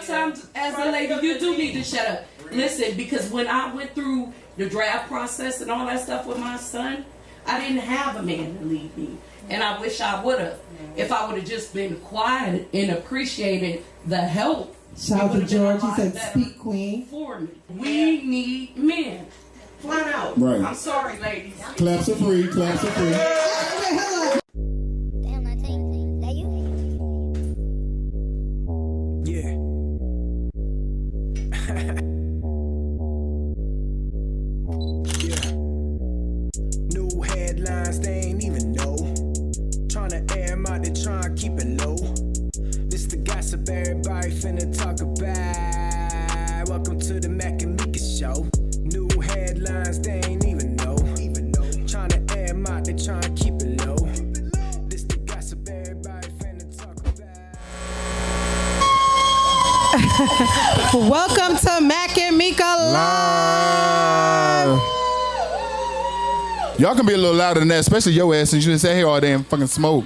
sometimes as a lady, you do need to shut up. Listen, because when I went through the draft process and all that stuff with my son, I didn't have a man to lead me. And I wish I would have. If I would have just been quiet and appreciated the help. Shout out to George. He said, speak, queen. For me. We need men. Flat out. Right. I'm sorry, ladies. Claps are free. Claps are free. Damn, I think that you. Yeah. Yeah. New headlines, they ain't even know. Tryna air 'em out, they tryna keep it low. This the gossip everybody finna talk about. Welcome to the Mac and Meeka show. New headlines, they ain't even know. Tryna air 'em out, they tryna keep it low. This the gossip everybody finna talk about. Welcome to Mac and Meeka Live. Y'all can be a little louder than that, especially your ass, since you didn't say hey all day and fucking smoke.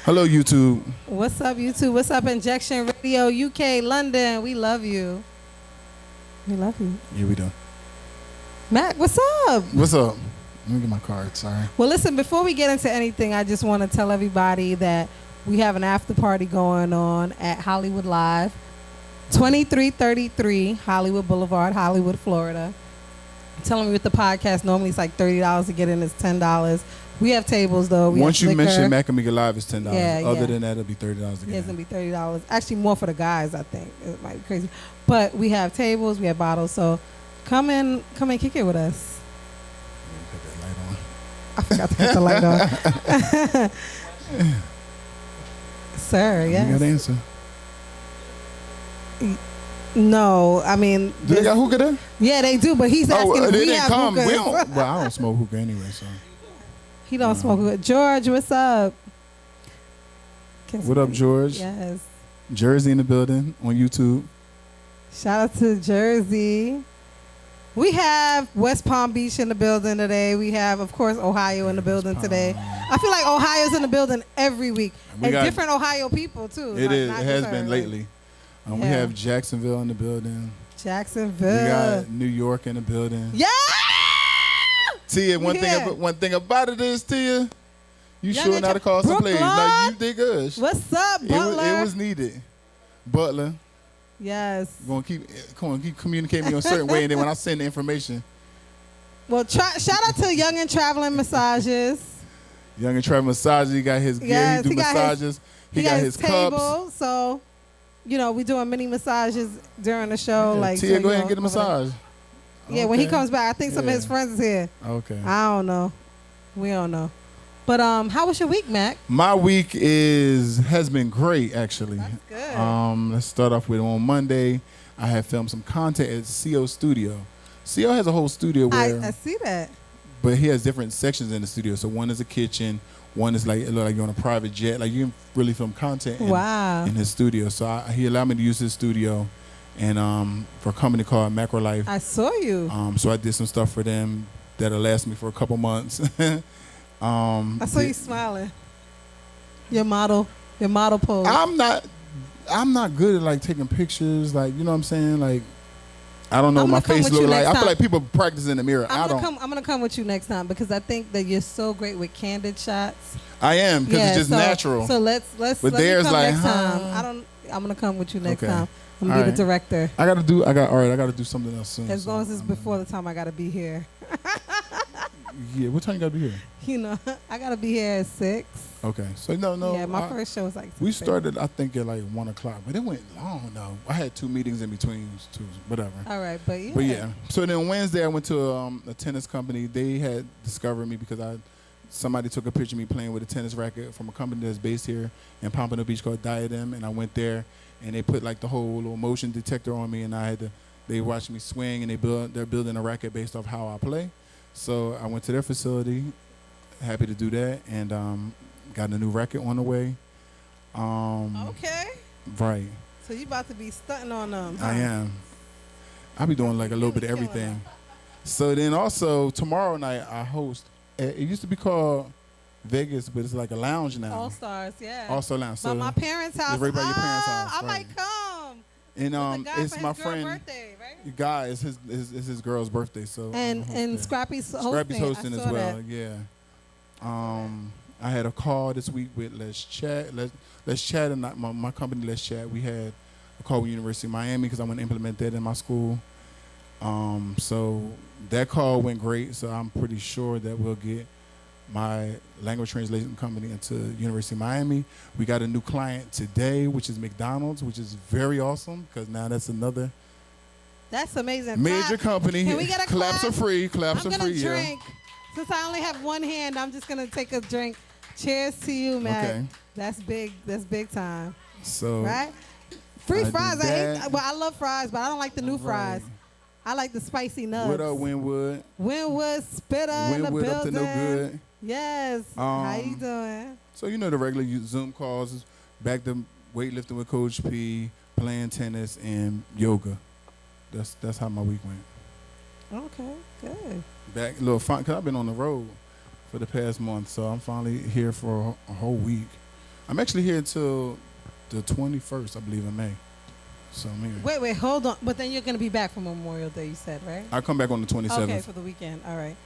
Hello, YouTube. What's up, YouTube? What's up, Injection Radio, UK, London? We love you. We love you. Yeah, we do. Mac, what's up? What's up? Let me get my card. Sorry. Well, listen, before we get into anything, I just want to tell everybody that we have an after party going on at Hollywood Live, 2333 Hollywood Boulevard, Hollywood, Florida. Telling me with the podcast, normally it's like $30 to get in, it's $10. We have tables though. Once you mention Mac and Meeka Live, it's $10. Yeah, Other than that, it'll be $30 to get It's in. gonna be $30. Actually, more for the guys. I think it might be crazy, but we have tables, we have bottles. So come and kick it with us. Put that light on. I forgot to put the light on. Sir, yes. You got to answer. No, I mean. Do they got hookah there? Yeah, they do, but he's asking if they we didn't have come. hookahs. We don't, well, I don't smoke hookah anyway, so. He don't smoke hookah. George, what's up? What up, George? Yes. Jersey in the building on YouTube. Shout out to Jersey. We have West Palm Beach in the building today. We have, of course, Ohio in the building today. I feel like Ohio's in the building every week. And different Ohio people, too. It is. It has been lately. We have Jacksonville in the building. Jacksonville. We got New York in the building. Yeah! Tia, one thing about it is, Tia, you sure not to call some plays. No, you did good. What's up, Butler? It was needed. Butler. Yes. Keep communicating me in a certain way, and then when I send the information. Well, shout out to Young and Traveling Massages. Young and Traveling Massages. He got his gear. He do massages. He got his table, cups. So, we doing mini massages during the show. Yeah, like, Tia, go ahead and get a massage. Yeah, when he comes back, I think some of his friends is here. Okay. I don't know. We don't know. But how was your week, Mac? My week has been great, actually. That's good. Let's start off with on Monday, I had filmed some content at CO Studio. CO has a whole studio where I see that. But he has different sections in the studio. So one is a kitchen, one is like it look like you're on a private jet. Like you can really film content in his studio. So he allowed me to use his studio. And for a company called Macro Life. I saw you. So I did some stuff for them that'll last me for a couple months. I saw you smiling. Your model pose. I'm not good at like taking pictures. Like, you know what I'm saying? Like, I don't know what my face look like. I feel like people practice in the mirror. I'm gonna come with you next time because I think that you're so great with candid shots. I am because it's just natural. So let's but let there's me come like, next time. I'm gonna come with you next time. I'm gonna be the director. I gotta do something else soon. As long as it's before the time I gotta be here. Yeah, what time you gotta be here? I gotta be here at 6. Okay, so no. Yeah, my first show was like 6. We started, I think, at like 1 o'clock, but it went long though. I had 2 meetings in between, whatever. All right, but yeah. But yeah, so then Wednesday I went to a tennis company. They had discovered me because somebody took a picture of me playing with a tennis racket from a company that's based here in Pompano Beach called Diadem, and I went there and they put like the whole little motion detector on me, and they watched me swing, and they're building a racket based off how I play. So I went to their facility, happy to do that, and got a new racket on the way. Okay. Right. So you about to be stunting on them. I am. I'll be doing like a little bit of everything. So then also tomorrow night I host. It used to be called Vegas, but it's like a lounge now. All Stars, yeah. Also lounge. So But my parents' house. it's right by your parents' house. I right. might come. And The guy it's for my his girl's friend. birthday, right? Guy is his girl's birthday. So And Scrappy's hosting. Scrappy's hosting I as saw well. that. Yeah. I had a call this week with Let's Chat. Let's Chat, and my company Let's Chat. We had a call with University of Miami because I want to implement that in my school. So that call went great. So I'm pretty sure that we'll get my language translation company into University of Miami. We got a new client today, which is McDonald's, which is very awesome because now that's another That's amazing. major Clap. company. Can we get a claps clap? are free. Claps I'm are gonna free. drink. Since I only have one hand, I'm just gonna take a drink. Cheers to you, Matt. Okay. That's big. That's big time. Yeah. So Right? Free I fries. did I hate. that. Well, I love fries, but I don't like the new fries. I like the spicy nuts. what up, Winwood? Winwood Spitter in the Winwood building. up to no good. Yes. How you doing? So you know the regular Zoom calls, back to weightlifting with Coach P, playing tennis and yoga. That's how my week went. Okay, good. Back a little fun because I've been on the road for the past month, so I'm finally here for a whole week. I'm actually here until the 21st, I believe, in May. So I'm here. Wait, hold on. But then you're gonna be back for Memorial Day, you said, right? I come back on the 27th. Okay, for the weekend. All right.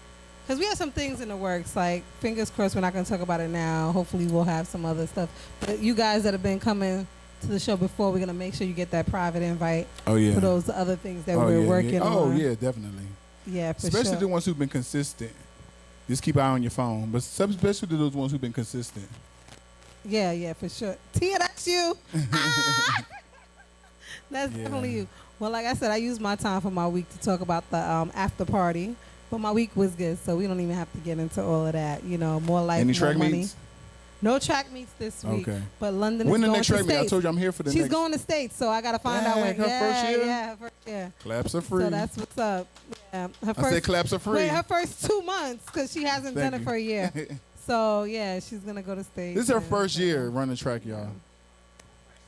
Because we have some things in the works. Like, fingers crossed, we're not going to talk about it now. Hopefully, we'll have some other stuff. But you guys that have been coming to the show before, we're going to make sure you get that private invite Oh yeah. for those other things that Oh, we're yeah, working yeah. on. Oh yeah, definitely. Yeah, for Especially sure. the ones who've been consistent. Just keep an eye on your phone. But especially those ones who've been consistent. Yeah, for sure. Tia, that's you. Ah! That's Yeah. definitely you. Well, like I said, I used my time for my week to talk about the after party. But my week was good, so we don't even have to get into all of that. You know, more life, Any more track money. meets? No track meets this week. Okay. But London When is the going next to track meet? I States. told you I'm here for the She's next. going to States, so I got to find out when. Dang, her first year? Yeah, her first year. Claps are free. So that's what's up. Yeah, her I said claps are free. Wait, her first 2 months because she hasn't Thank done it you. for a year. So yeah, she's gonna go to States. This is her and, first year running track, y'all.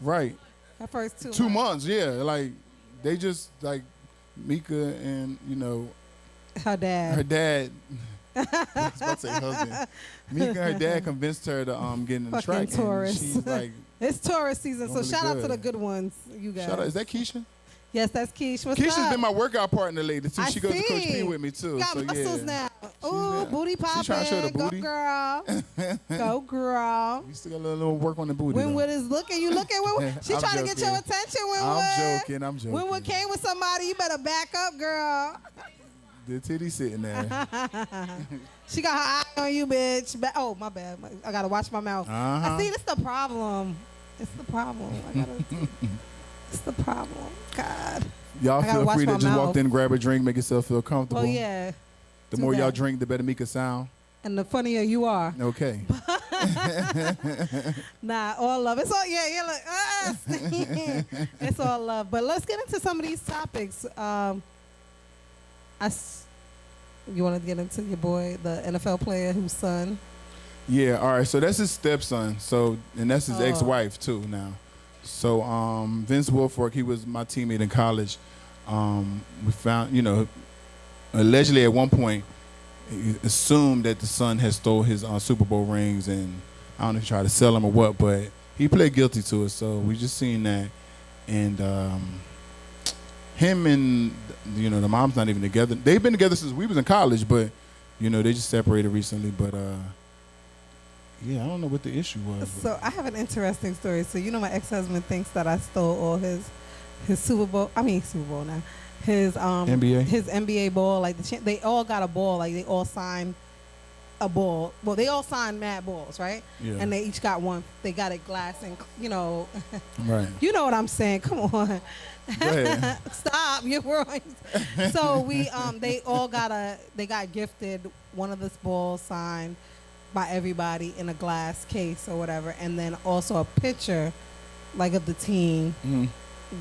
Right. Her first 2 2 months, yeah. Like they just like Meeka and Her dad. her dad. I was about to say husband. Meeka and her dad convinced her to get in the Fucking track. And Taurus. she's like, It's tourist season, so Really shout out to good. the good ones, you guys. shout out. Is that Keisha? Yes, that's Keish. What's Keisha's up? been my workout partner lately too. I She goes to Coach see. P with me too. Got so muscles yeah. now. Ooh, been- booty popping. she's trying to show the Go booty. girl. Go girl. We still got a little work on the booty. though. Winwood is looking. You looking? Winwood. She I'm trying to get your joking. attention, Winwood. I'm joking. Winwood came with somebody. You better back up, girl. The titty sitting there. She got her eye on you, bitch. Oh, my bad. I gotta watch my mouth. Uh-huh. I see. This the problem. It's the problem. It's the problem. God. Y'all I gotta feel watch free to my just walk mouth. in, grab a drink, make yourself feel comfortable. Oh yeah. The do more y'all that. drink, the better Meeka sound. And the funnier you are. Okay. Nah, all love. It's all look. It's all love. But let's get into some of these topics. You want to get into your boy, the NFL player whose son? Yeah, all right. So that's his stepson. So and that's his Oh. ex-wife too now. So Vince Wilfork, he was my teammate in college. We found, allegedly at one point, he assumed that the son had stole his Super Bowl rings, and I don't know if he tried to sell them or what, but he pled guilty to it. So we just seen that, and him and the mom's not even together. They've been together since we was in college, but they just separated recently. But yeah, I don't know what the issue was. So I have an interesting story. So my ex-husband thinks that I stole all his Super Bowl. I mean Super Bowl now. His NBA? His NBA ball. Like they all got a ball. Like they all signed a ball. Well, they all signed mad balls, right? Yeah. And they each got one. They got it glass and Right. You know what I'm saying? Come on. Go ahead. Stop. You're wrong. So they all they got gifted one of this balls signed by everybody in a glass case or whatever, and then also a picture like of the team,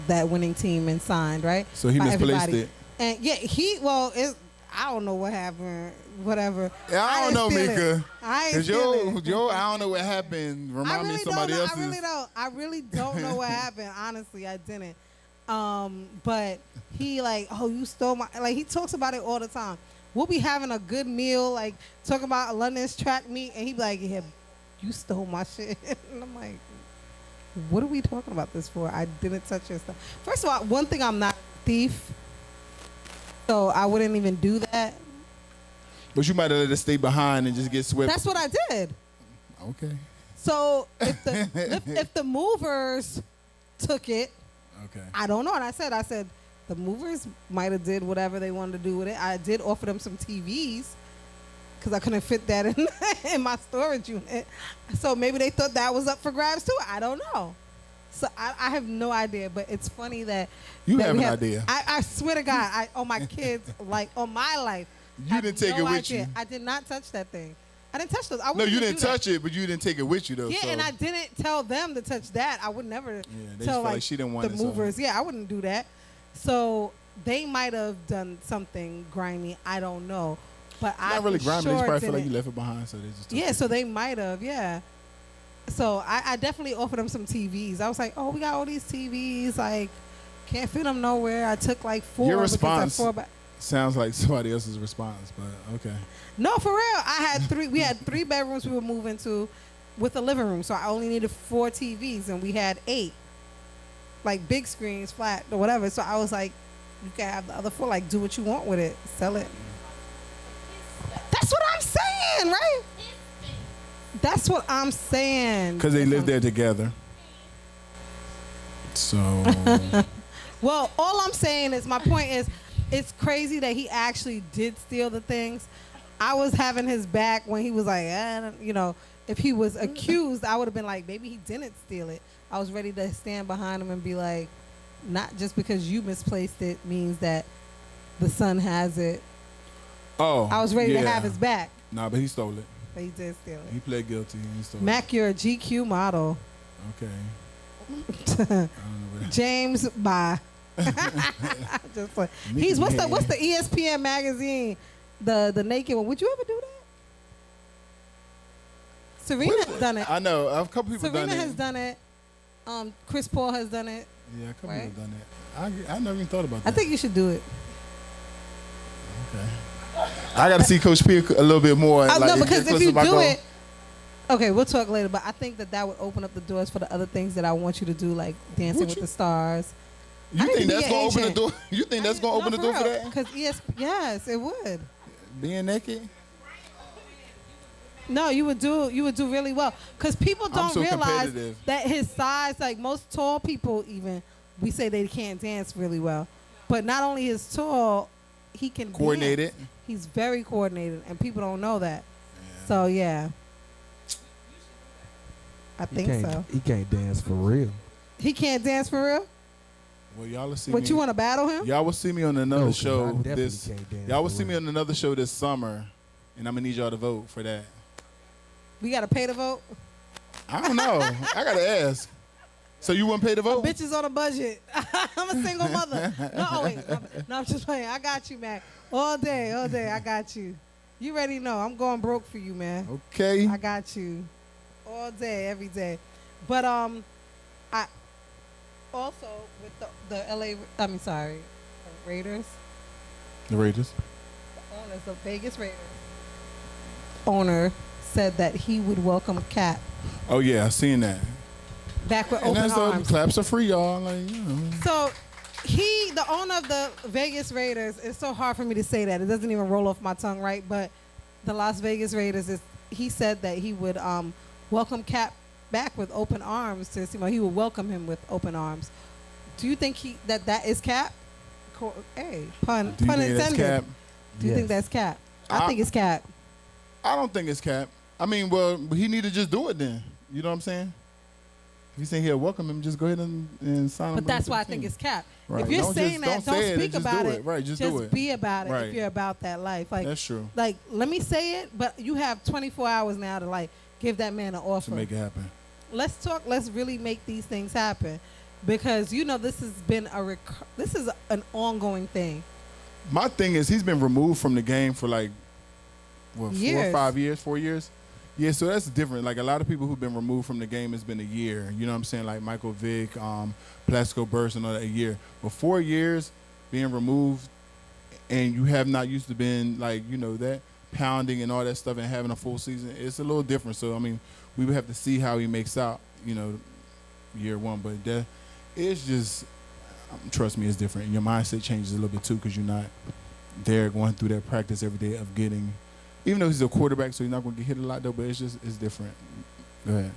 that winning team, and signed, right? So he by misplaced everybody. it. And yeah, I don't know what happened, whatever. Yeah, I don't know, didn't steal it. Meeka. I ain't Cause steal it. I don't know what happened. Remind me of somebody else's. I really don't know what happened. Honestly, I didn't. But he you stole my. Like he talks about it all the time. we'll be having a good meal, like talking about London's track meet, and he'd be like, "Yeah, you stole my shit," and I'm like, "What are we talking about this for? I didn't touch your stuff." First of all, one thing, I'm not a thief, so I wouldn't even do that. But you might have let it stay behind and just get swept. That's what I did. Okay. So if the movers took it, Okay. I don't know. And I said the movers might have did whatever they wanted to do with it. I did offer them some TVs because I couldn't fit that in my storage unit. So maybe they thought that was up for grabs too. I don't know. So I have no idea. But it's funny that You that have we an idea. I swear to God, on my kids, like on my life. You didn't take it with idea. you. I did not touch that thing. I didn't touch those. I No, wouldn't you even didn't do that. touch it, but you didn't take it with you though. Yeah, so. and I didn't tell them to touch that. I would never they just tell felt like she didn't want the it, so- movers. Yeah, I wouldn't do that. So they might have done something grimy. I don't know, but I Not really for grimy. sure They just probably feel like didn't. you left it behind, so they just took Yeah, it. so they might have. Yeah. So I definitely offered them some TVs. I was like, oh, we got all these TVs. Like, can't fit them nowhere. I took like 4. Your because I response 4 by- sounds like somebody else's response, but okay. No, for real. I had 3. We had 3 bedrooms we were moving to, with a living room. So I only needed 4 TVs, and we had 8, like big screens, flat or whatever. So I was like, you can have the other 4. Like, do what you want with it. Sell it. That's what I'm saying, right? That's what I'm saying. Because they live there together. So Well, all I'm saying is, my point is, it's crazy that he actually did steal the things. I was having his back when he was like, if he was accused, I would have been like, maybe he didn't steal it. I was ready to stand behind him and be like, not just because you misplaced it means that the son has it. I was ready to have his back, Nah, but he stole it. but he did steal He it. pled guilty and he stole Mac, you're a GQ model. it. Okay. I don't know what that- James, bye. Just like, he's what's the ESPN magazine, the naked one. Would you ever do that? Serena's done it. I know. A couple people Serena done it. has done it. Chris Paul has done it. Yeah, a couple Right? people done it. I never even thought about that. I think you should do it. Okay. I got to see Coach P a little bit more. No, like, because get if you closer to my do goal. it, okay, we'll talk later. But I think that would open up the doors for the other things that I want you to do, like Dancing Would with you? the Stars. You I need think to be that's an gonna open the agent. door? You think that's gonna open the door for that? Because yes, it would. Being naked? No, you would do really well, because people don't so realize competitive. that his size, like most tall people, even we say they can't dance really well, but not only is tall, he can Coordinated. dance. He's very coordinated, and people don't know that. So yeah, I think so. He can't dance for real. He can't dance for real. Well, y'all will see What me. you want to battle him? Y'all will see me on another No, 'cause I show definitely this. can't dance Y'all will for see me real. on another show this summer, and I'm gonna need y'all to vote for that. We gotta pay to vote. I don't know. I gotta ask. So you wouldn't pay to vote? Bitches on a budget. I'm a single mother. No, wait. No, I'm just playing. I got you, man. All day. I got you. You already know. I'm going broke for you, man. Okay. I got you. All day, every day. But I also with the Raiders, The Raiders. the owners, the Vegas Raiders owner said that he would welcome Cap Oh yeah, I seen that. back with And open that's the arms. claps are free, y'all. Like, So the owner of the Vegas Raiders, it's so hard for me to say that. It doesn't even roll off my tongue, right? But the Las Vegas Raiders, he said that he would welcome Cap back with open arms to see. He would welcome him with open arms. Do you think that is Cap? Hey, pun Do you think that's intended. Cap? Do you think that's Cap? I I- think it's Cap. I don't think it's Cap. I mean, well, he need to just do it then. You know what I'm saying? If you saying he'll welcome him, just go ahead and sign him. But that's why I think it's Cap. Right. If you're Don't saying just- that, don't say don't it, speak just about do it. it. Right, just do it. Be about it Right. if you're about that life. Like That's true. Like, let me say it, but you have 24 hours now to like give that man an offer. To make it happen. Let's talk. Let's really make these things happen, because this has been this is an ongoing thing. My thing is he's been removed from the game for like what, 4 Years. or 5 years, 4 years. Yeah, so that's different. Like a lot of people who've been removed from the game, it's been a year. You know what I'm saying? Like Michael Vick, Plaxico Burress, and all that, a year. But 4 years being removed and you have not used to being like, that pounding and all that stuff and having a full season, it's a little different. So, I mean, we would have to see how he makes out, year one. But it's just, trust me, it's different. And your mindset changes a little bit too, because you're not there going through that practice every day of getting, even though he's a quarterback, so he's not going to get hit a lot though, but it's different. Go ahead.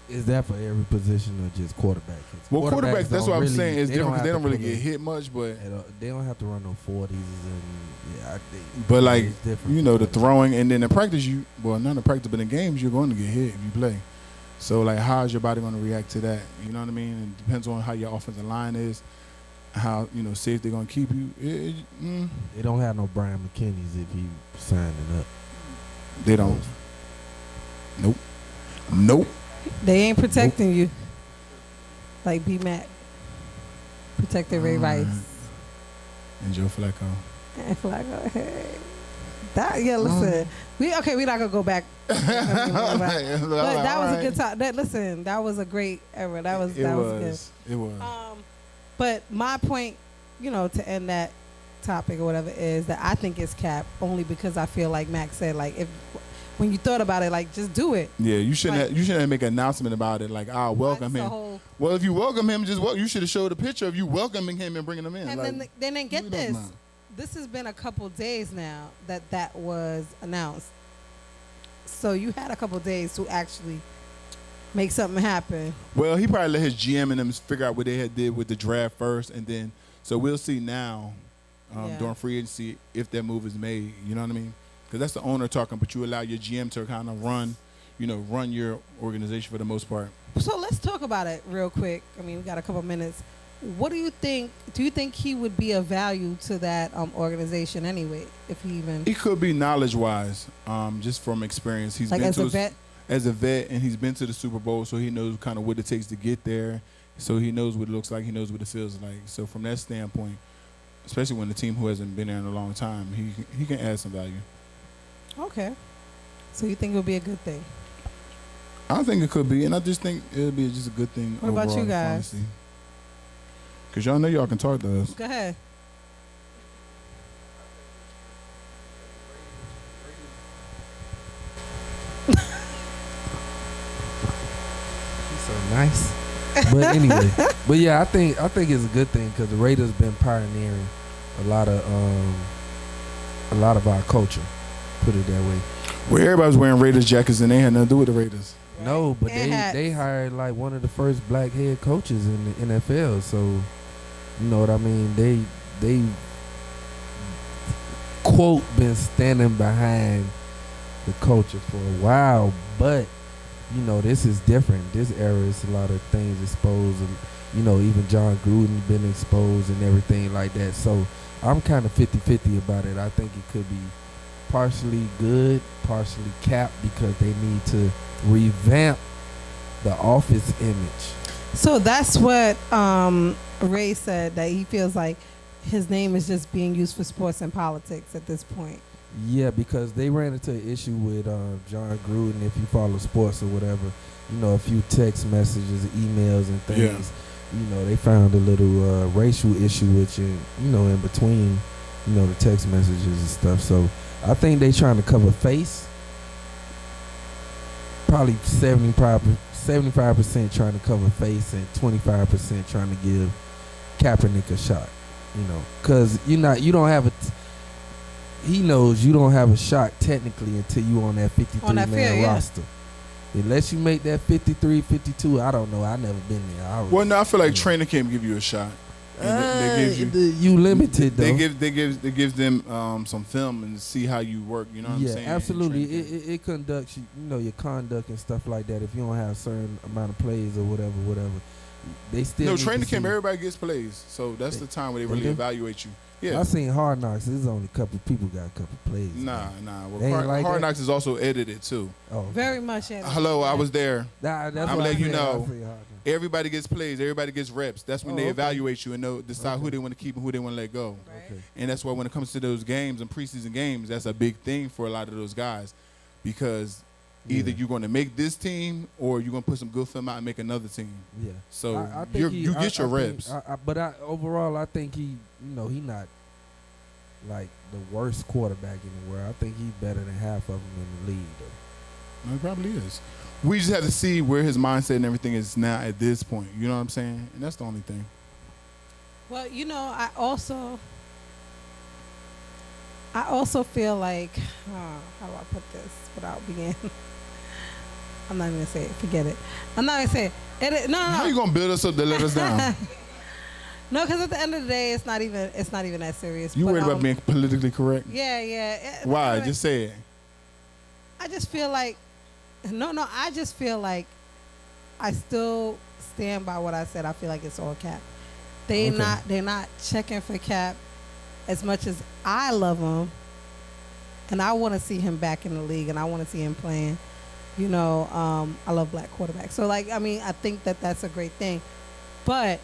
Is that for every position or just quarterback? Well, quarterbacks, that's what I'm saying. It's different because they don't really put get hit much, but they don't have to run no 40s and I think. But like, it's different. the throwing, and then in practice, not in practice, but in games, you're going to get hit if you play. So like, how is your body going to react to that? You know what I mean? It depends on how your offensive line is, how safe they're going to keep you. They don't have no Brian McKinney's if he signing up. They don't. Nope. They ain't protecting you like B-Mac protected Ray Rice. And Joe Flacco. And Flacco, hey. Listen. We not gonna go back. But that was a good time. That was a great era. That was good. It was. But my point, to end that topic or whatever, is that I think it's cap only because I feel like Mac said, like, when you thought about it, like, just do it. Yeah, you shouldn't make an announcement about it, like, I'll welcome him. Well, if you welcome him, you should have showed a picture of you welcoming him and bringing him in. And then get this. This has been a couple days now that was announced. So you had a couple days to actually make something happen. Well, he probably let his GM and them figure out what they had did with the draft first, and then so we'll see now during free agency if that move is made. You know what I mean? Because that's the owner talking, but you allow your GM to kind of run your organization for the most part. So let's talk about it real quick. I mean, we got a couple minutes. What do you think? Do you think he would be of value to that organization anyway? If he even he could be knowledge-wise, just from experience. He's like been as a vet. As a vet, and he's been to the Super Bowl, so he knows kind of what it takes to get there. So he knows what it looks like. He knows what it feels like. So from that standpoint, especially when the team who hasn't been there in a long time, he can add some value. Okay. So you think it would be a good thing? I think it could be, and I just think it'll be just a good thing. What about you guys? Because y'all know y'all can talk to us. Go ahead. He's so nice. But anyway, I think it's a good thing because the Raiders been pioneering a lot of our culture. Put it that way. Well, everybody's wearing Raiders jackets and they had nothing to do with the Raiders. Right. No, but they hired like one of the first black head coaches in the NFL. So, you know what I mean? They quote been standing behind the culture for a while, but this is different. This era is a lot of things exposed, and even John Gruden been exposed and everything like that. So I'm kind of 50-50 about it. I think it could be partially good, partially capped because they need to revamp the office image. So that's what Ray said, that he feels like his name is just being used for sports and politics at this point. Yeah, because they ran into an issue with John Gruden. If you follow sports or whatever, a few text messages, emails, and things. Yeah. They found a little racial issue with you, in between, the text messages and stuff. So I think they trying to cover face. Probably 75% trying to cover face and 25% trying to give Kaepernick a shot. Because you don't have a. He knows you don't have a shot technically until you on that 53-man roster. Unless you make that 53, 52, I don't know. I never been there. I feel like training camp give you a shot. They give you limited though. They gives them some film and see how you work. You know what I'm saying? Yeah, absolutely. It conducts your conduct and stuff like that. If you don't have a certain amount of plays or whatever, they still. Training camp. Everybody gets plays, so that's the time where they really evaluate you. Yeah, I seen Hard Knocks. There's only a couple people got a couple plays. Nah. Well, Hard Knocks is also edited too. Oh, very much edited. Hello, I was there. That's I'm letting you know. Everybody gets plays. Everybody gets reps. That's when they evaluate you and decide who they want to keep and who they want to let go. Right. And that's why when it comes to those games and preseason games, that's a big thing for a lot of those guys, because either you're going to make this team or you're going to put some good film out and make another team. Yeah. So you get your reps. Overall, I think he not like the worst quarterback in the world. I think he's better than half of them in the league, though. No, he probably is. We just have to see where his mindset and everything is now at this point. You know what I'm saying? And that's the only thing. Well, you know, I also feel like, how do I put this without being? I'm not even gonna say it. Forget it. I'm not gonna say it. No. How you gonna build us up to let us down? No, because at the end of the day, it's not even that serious. You worried about being politically correct? Yeah. Why? Just say it. I just feel like, I just feel like I still stand by what I said. I feel like it's all Cap. They're not checking for Cap as much as I love him, and I want to see him back in the league, and I want to see him playing. You know, I love black quarterbacks. So, like, I mean, I think that that's a great thing, but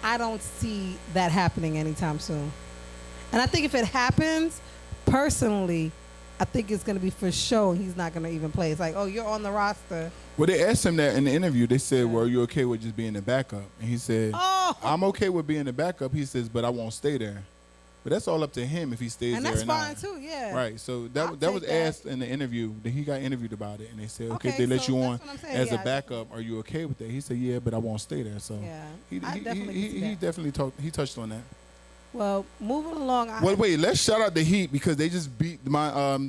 I don't see that happening anytime soon. And I think if it happens, personally, I think it's going to be for show. He's not going to even play. It's like, oh, you're on the roster. Well, they asked him that in the interview. They said, well, are you okay with just being the backup? And he said, I'm okay with being the backup. He says, but I won't stay there. But that's all up to him if he stays there or not. And that's fine, too, yeah. Right. So that was asked in the interview. Then he got interviewed about it. And they said, okay, they let you on as a backup. Are you okay with that? He said, yeah, but I won't stay there. So he definitely touched on that. Well, moving along. Wait, let's shout out the Heat because they just beat the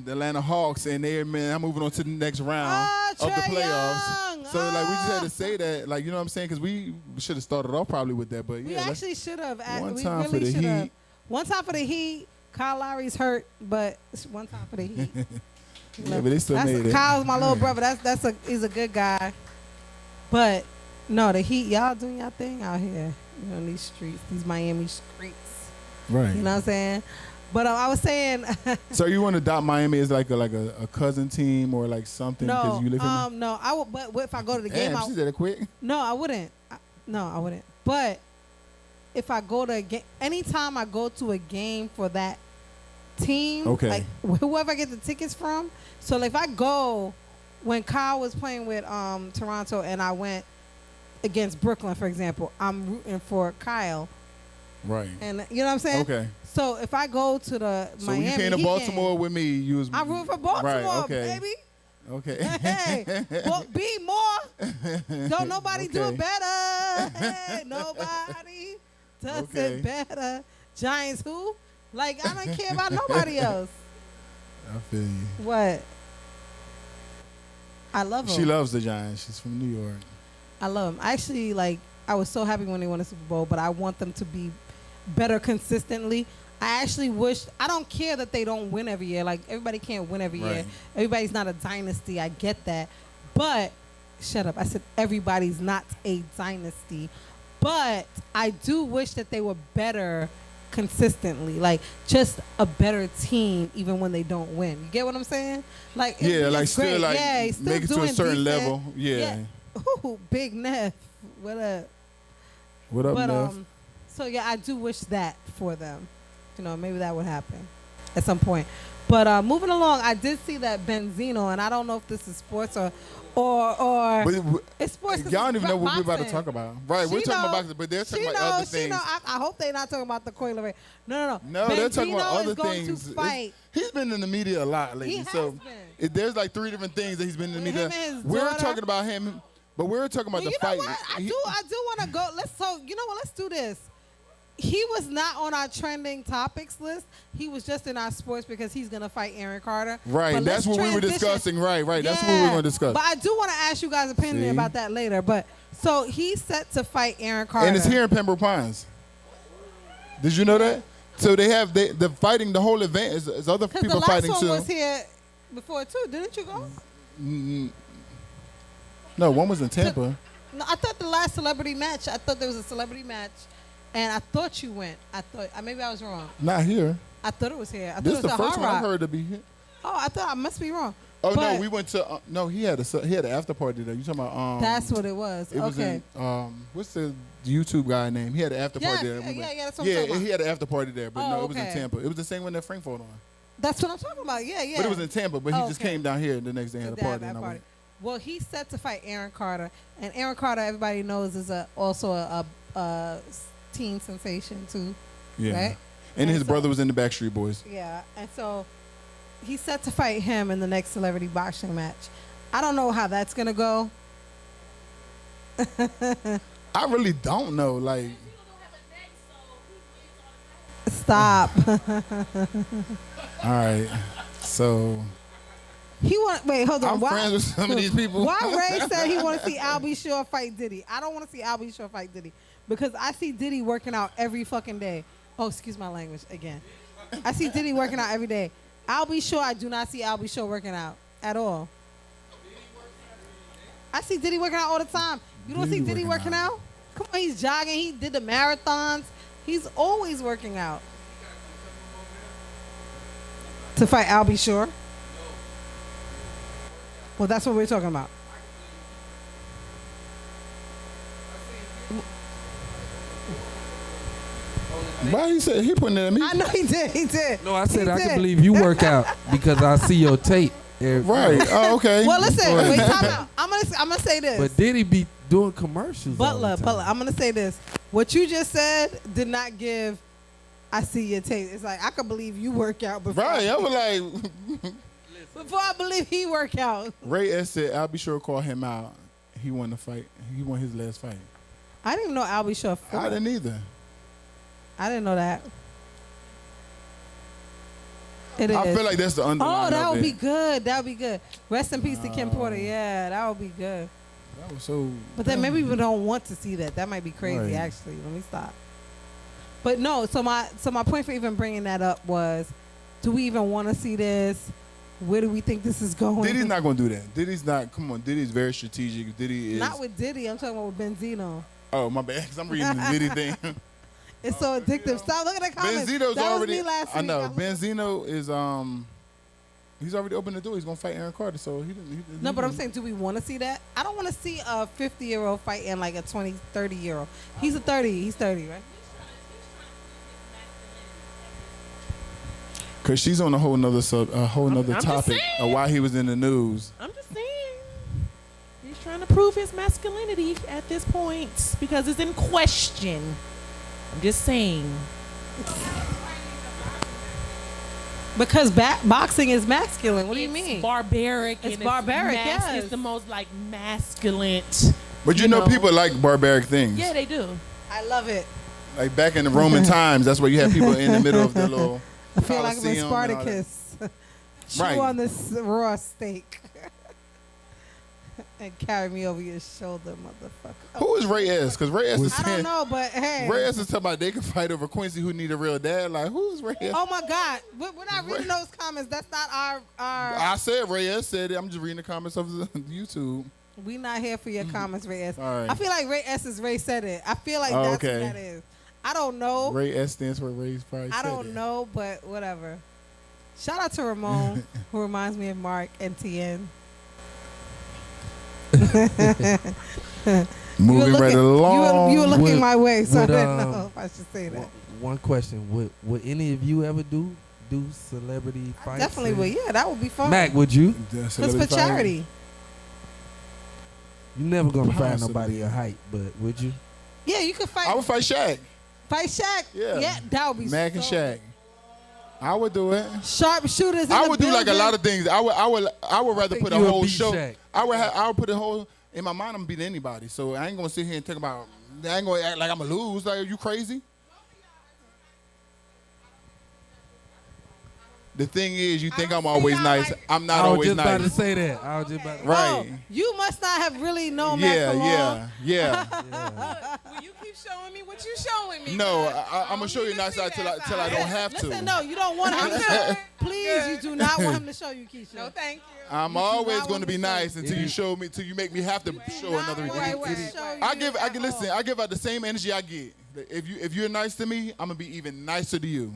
Atlanta Hawks, and I'm moving on to the next round of the playoffs. Young. So, like, we just had to say that, like, you know what I'm saying? Because we should have started off probably with that, but yeah. We actually should have. One time for the Heat. One time for the Heat. Kyle Lowry's hurt, but it's one time for the Heat. Yeah, but they still made it. Kyle's my little brother. He's a good guy. But no, the Heat, y'all doing y'all thing out here, you know, in these streets, these Miami streets. Right. You know what I'm saying? But I was saying. So you want to adopt Miami as like a cousin team or like something because you live in no, I would. But if I go to the game, she said it quick. No, I wouldn't. I wouldn't. But if I go to a game, anytime I go to a game for that team, like whoever I get the tickets from. So like, if I go when Kyle was playing with Toronto and I went against Brooklyn, for example, I'm rooting for Kyle. Right. And you know what I'm saying? Okay. So if I go to the so Miami, when you came to Baltimore with me, I'm rooting for Baltimore, baby. Okay. Hey, well, be more. Don't nobody do it better. Hey, nobody does it better. Giants who? Like, I don't care about nobody else. I feel you. What? I love them. She loves the Giants. She's from New York. I love them. Actually, like, I was so happy when they won the Super Bowl, but I want them to be better consistently. I actually wish, I don't care that they don't win every year. Like, everybody can't win every year. Everybody's not a dynasty. I get that. But, shut up. I said everybody's not a dynasty. But I do wish that they were better consistently. Like, just a better team even when they don't win. You get what I'm saying? Like, yeah, like still great. like still make it to a certain level. Yeah. Ooh, Big Neff. What up? What up, Neff? So yeah, I do wish that for them. You know, maybe that would happen at some point. But moving along, I did see that Benzino, and I don't know if this is sports or it's sports. Y'all don't even know what we're about to talk about. Right, we're talking about boxing, but they're talking about other things. I hope they're not talking about the Coil Ray. No. No, they're talking about other things. He's been in the media a lot lately. There's like 3 different things that he's been in the media. We're talking about him, but we're talking about the fight. I do want to go. Let's do this. He was not on our trending topics list. He was just in our sports because he's going to fight Aaron Carter. Right. That's what we were discussing. Right. That's what we were going to discuss. But I do want to ask you guys' opinion about that later. But so he's set to fight Aaron Carter. And it's here in Pembroke Pines. Did you know that? So they're fighting the whole event. Is other people fighting too. The last one was here before too. Didn't you go? No, one was in Tampa. No, I thought the last celebrity match. I thought there was a celebrity match. And I thought you went. Maybe I was wrong. Not here. I thought it was here. This is the first one I heard to be here. Oh, I thought I must be wrong. Oh no, we went to. No, he had an after party there. You talking about? That's what it was. It was in, what's the YouTube guy name? He had an after party there. Yeah. That's what I'm talking about. He had an after party there, but no, it was in Tampa. It was the same one that Frankfurt on. That's what I'm talking about. Yeah. But it was in Tampa. But he just came down here the next day and had a party. Well, he's set to fight Aaron Carter, and Aaron Carter, everybody knows, is also a teen sensation too. Yeah. Right? And his brother was in the Backstreet Boys. Yeah, and so he's set to fight him in the next celebrity boxing match. I don't know how that's gonna go. I really don't know. Like, Stop. all right, so He want wait, hold on. I'm Why? friends with some of these people. Why Ray said he want to see Albie Shore fight Diddy? I don't want to see Albie Shore fight Diddy because I see Diddy working out every fucking day. Oh, excuse my language again. I see Diddy working out every day. Albie Shore, I do not see Albie Shore working out at all. I see Diddy working out all the time. You don't see Diddy working out? Come on, he's jogging. He did the marathons. He's always working out. To fight Albie Shore? Well, that's what we're talking about. Why he said he putting it at me? I know he did. He did. No, I said He I did. can believe you work out because I see your tape. Right. Oh, okay. Well, listen. Go ahead. Wait, time out. I'm gonna say this. But Diddy be doing commercials. all the Butler, time. I'm gonna say this. What you just said did not give. I see your tape. It's like I could believe you work out before. Right. I was like, Before I believe he work out. Ray S said, I'll be sure to call him out. He won the fight. He won his last fight. I didn't even know Albie Shore. I didn't either. I didn't know that. It is. I feel like that's the underline. Oh, that of would it. be good. That would be good. Rest in peace to Kim Porter. Yeah, that would be good. That was so. But then maybe we don't want to see that. That might be crazy, Right. actually. Let me stop. But no, so my point for even bringing that up was, do we even want to see this? Where do we think this is going? Diddy's not going to do that. Diddy's not. Come on. Diddy's very strategic. Diddy is. Not with Diddy. I'm talking about with Benzino. Oh, my bad. 'Cause I'm reading the Diddy thing. It's so addictive. Stop looking at the comments. Benzino's that already. was me last I week. know. I looked- Benzino is He's already opened the door. He's gonna fight Aaron Carter. So he didn't. No, but I'm saying, do we want to see that? I don't want to see a 50-year-old fighting like a 20, 30-year-old. He's a 30. He's 30, right? Cause she's on a whole nother I'm just topic of saying. why he was in the news. I'm just saying. He's trying to prove his masculinity at this point because it's in question. I'm just saying. Because boxing is masculine. What do you It's mean? barbaric. It's and barbaric, It's yes. the most like masculine. But you know, people like barbaric things. Yeah, they do. I love it. Like back in the Roman times, that's where you had people in the middle of the little. I feel like I'm in Colosseum and all that. Spartacus. Chew Right. on this raw steak. And carry me over your shoulder, motherfucker. Who is Ray S? Because Ray S is I don't saying. know, but hey. Ray S is talking about they can fight over Quincy who need a real dad. Like, who is Ray S? Oh my God. We're not reading those comments. That's not our I said Ray S said it. I'm just reading the comments of the YouTube. we not here for your comments, Ray S. All right. I feel like Ray S is Ray said it. I feel like Oh, that's okay. what that is. I don't know. Ray S stands for Ray's probably I said don't it. know, but whatever. Shout out to Ramon, who reminds me of Mark and TN. Moving right along. You were looking Would- my way, so I would, didn't know if I should say that. One question: Would any of you ever do celebrity fights? Definitely would. Yeah, that would be fun. Mac, would you? The It's celebrity for fight. charity. You never gonna find Possibly. nobody your height, but would you? Yeah, you could fight. I would fight Shaq. Fight Shaq. Yeah. that would be Mac and so- Shaq. I would do it. Sharpshooters. in I the would do like a building. lot of things. I would rather think put a you would whole beat show. Shaq. I would put a whole in my mind. I'm beating anybody, so I ain't gonna sit here and talk about. I ain't gonna act like I'm gonna lose. Like, are you crazy? The thing is, you think I'm always nice. I'm not I was always just about to nice. say that. I was just about to Right. Oh, you must not have really known Mac Yeah, for long. yeah. Will you keep showing me what you showing me? No, Good. I'm gonna show you need a to nice see side that till I don't have to. Listen, no, you don't want him to show. Please, you do not want him to show you, Keisha. No, thank you. I'm You do always not going want to be to nice show. until you show me, till you make me have to show not another. want him to show you I give at listen. all. I give out the same energy I get. If you're nice to me, I'm gonna be even nicer to you.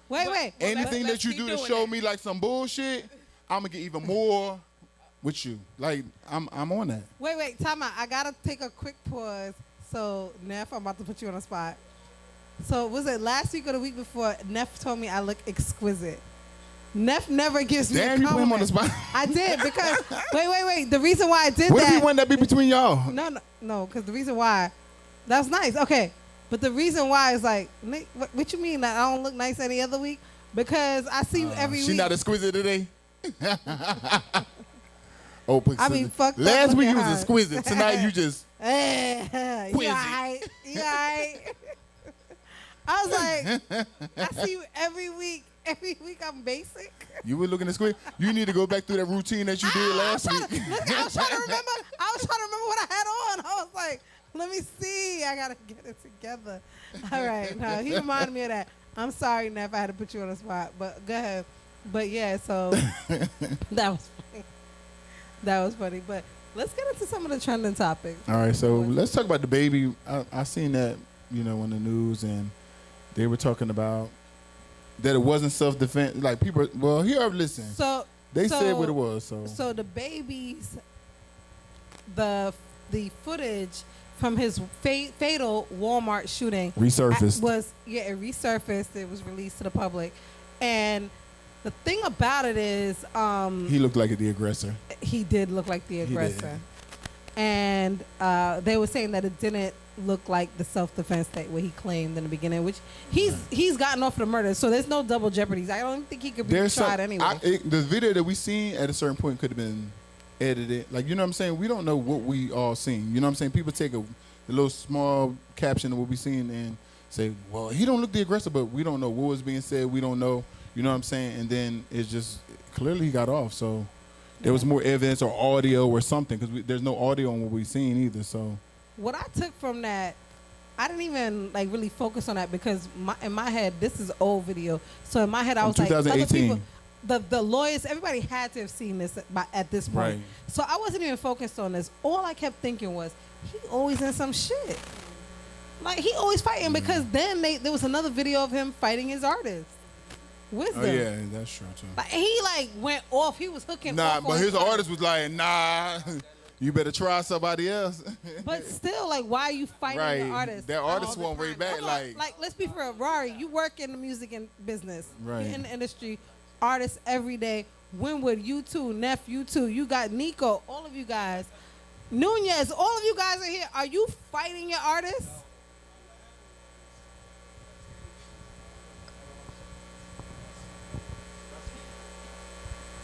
Wait. Anything let's that you keep do to doing show that. me like some bullshit, I'm gonna get even more with you. Like I'm on that. Wait, time out. I gotta take a quick pause. So, Neff, I'm about to put you on the spot. So, was it last week or the week before? Neff told me I look exquisite. Neff never gives me Damn, a you put him on the compliment. spot. I did because wait. The reason why I did What if that. he won that be between y'all? No. Because the reason why, that was nice. Okay, But the reason why is like, Nick, what you mean that I don't look nice any other week? Because I see you every week. She not exquisite today. Oh, but I mean, fucked up last week you looking was exquisite. Tonight you just you alright. You alright. I was like, I see you every week. Every week I'm basic. you were looking exquisite. You need to go back through that routine that you did last week. I was trying to remember. What I had on. I was like, let me see. I gotta get it together. All right. No, he reminded me of that. I'm sorry, Neff. I had to put you on the spot. But go ahead. But yeah, so that was funny. That was funny. But let's get into some of the trending topics. All right, so let's talk about the baby. I seen that, on the news, and they were talking about that it wasn't self-defense. Like people, well, here, listen. So they said what it was. So the baby's the footage from his fatal Walmart shooting resurfaced. It resurfaced. It was released to the public, and the thing about it is, he looked like the aggressor. He did look like the aggressor, and they were saying that it didn't look like the self-defense that what he claimed in the beginning, which he's gotten off the murder, so there's no double jeopardy. I don't think he could be tried anyway. The video that we seen at a certain point could have been edited. Like, you know what I'm saying? We don't know what we all seen. You know what I'm saying? People take a little small caption of what we seen and say, well, he don't look the aggressor, but we don't know what was being said. We don't know. You know what I'm saying? And then it's just clearly he got off. So there was more evidence or audio or something, because there's no audio on what we seen either. So what I took from that, I didn't even really focus on that, because in my head, this is old video. So in my head, I was 2018. Like, other people, the lawyers, everybody had to have seen this at this point. Right. So I wasn't even focused on this. All I kept thinking was, he always in some shit. Like, he always fighting, because then there was another video of him fighting his artist. Wisdom. Oh yeah, that's true too. Like, he went off. He was hooking off. Nah, but his artist was like, nah, you better try somebody else. But still, why are you fighting the artist? That artist won't way back. Like, let's be for Rari. You work in the music business. Right. You're in the industry. Artists every day. Winwood, you too. Neff, you too. You got Nico. All of you guys. Nunez, all of you guys are here. Are you fighting your artists?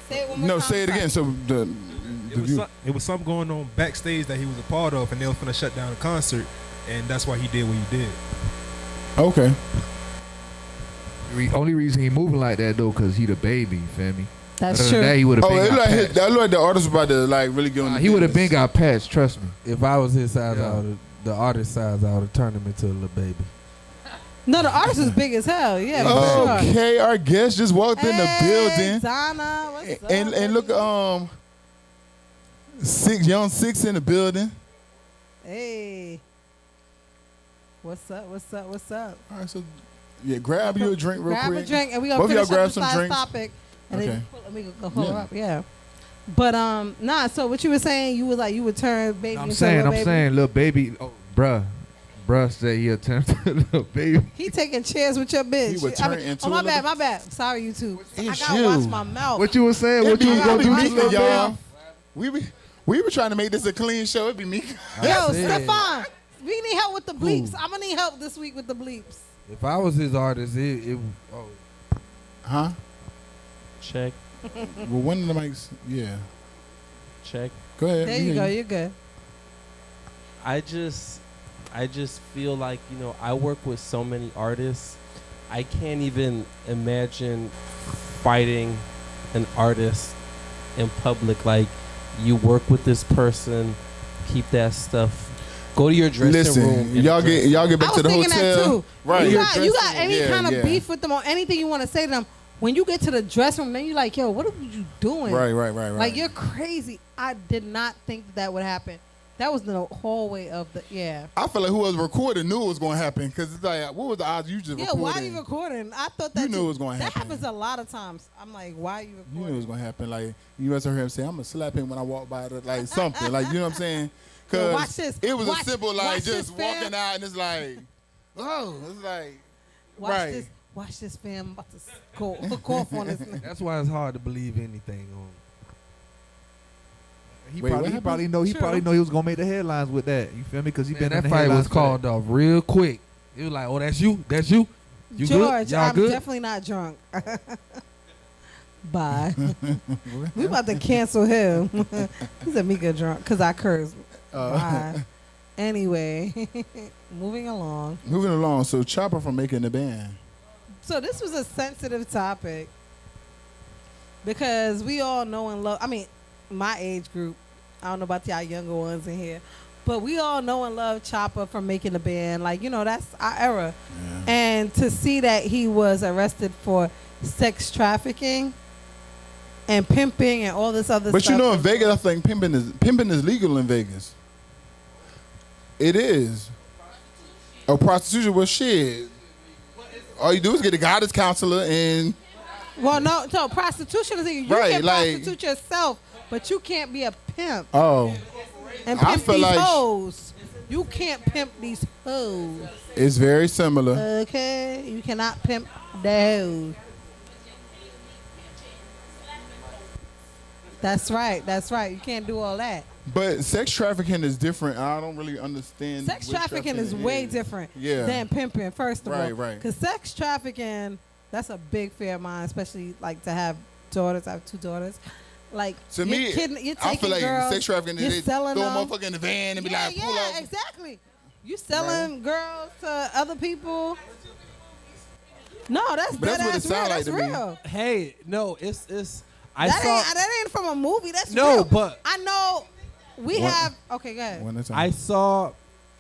Say it one more time. Say it again. So it was something going on backstage that he was a part of, and they was gonna shut down the concert, and that's why he did what he did. Okay. Only reason he moving like that though, cause he the baby. You feel me? That's true. That he would have been. That looked like the artist was about to really get on. He would have been got patched. Trust me. If I was his size, the artist size, I would have turned him into a little baby. No, the artist is big as hell. Yeah, for sure. Okay, our guest just walked in the building. Donna, what's up? And look, young six in the building. Hey, what's up? All right, so grab you a drink real quick. Grab a drink, and we gonna Both of y'all finish grab up some the drinks. topic. And Okay. then let me go pull her up. Yeah. But so what you were saying, you would turn baby. I'm saying, little baby. Oh, bruh said he'll turn to a little baby. He taking chairs with your bitch. He would turn into my a bad, little- my bad. Sorry, you two. I It's gotta you. watch my mouth. What you was saying? What you was gonna do to Meeka, little y'all? baby? We were trying to make this a clean show. It'd be Meeka. Yo, said- Stefan, we need help with the bleeps. I'm gonna need help this week with the bleeps. If I was his artist, Huh? Check, Well, one of the mics. Yeah. check. Go ahead. There you go. You're good. I just feel like, I work with so many artists. I can't even imagine fighting an artist in public. Like, you work with this person, keep that stuff. Go to your dressing room. Listen, y'all get back I to was the thinking hotel. that too. Right. You got any kind of yeah. beef with them or anything you want to say to them? When you get to the dressing room, then you're like, yo, what are you doing? Right. Like, you're crazy. I did not think that would happen. That was the hallway of the, I feel like who was recording knew it was going to happen, because it's like, what was the odds you just recording? why are you recording? I thought that You knew it was going to That happen. happens a lot of times. I'm like, why are you You recording? knew it was going to happen. Like, you must have heard him say, I'm going to slap him when I walk by, like something. Like, you know what I'm saying? Yo, watch Because this. it was Watch- a simple, watch like, this, just fam. walking out, and it's like, oh, it's like, Watch right. this. Watch this, fam. I'm about to go hook off on this nigga. that's why it's hard to believe anything on. He Wait, what probably happened? know he Sure. probably know he was gonna make the headlines with that. You feel me? Because he been in That the fight headlines was for called that. off real quick. It was like, oh, that's you. That's you. You George, good? Y'all I'm good? definitely not drunk. Bye. We about to cancel him. He said Meeka drunk because I cursed. Bye. Anyway, moving along. Moving along. So Chopper from making the band. So this was a sensitive topic because we all know and love. I mean, my age group. I don't know about y'all younger ones in here, but we all know and love Chopper from making the band. Like, you know, that's our era. Yeah. And to see that he was arrested for sex trafficking and pimping and all this other But stuff. you know, in Vegas, I think pimping is legal in Vegas. It is. Oh, prostitution was shit. All you do is get a guidance counselor and. Well, no, prostitution is you Right, can like- prostitute yourself, but you can't be a pimp Oh, and I pimp feel these like- hoes. You can't pimp these hoes. it's very similar. Okay, you cannot pimp those. That's right. That's right. You can't do all that. But sex trafficking is different. I don't really understand. Sex what trafficking is way different Yeah. than pimping. First of all, Right. because sex trafficking, that's a big fear of mine, especially like to have daughters. I have 2 daughters. Like To me, you're I taking feel like girls, sex trafficking you're is they selling throw a them. motherfucker in the van and be like, pull yeah, up. exactly. You selling girls to other people? No, that's But that's what it real. sound like That's to me. real. Hey, no, it's. That ain't from a movie. That's No, real. but- I know we What? have. Okay, go ahead. One at a time.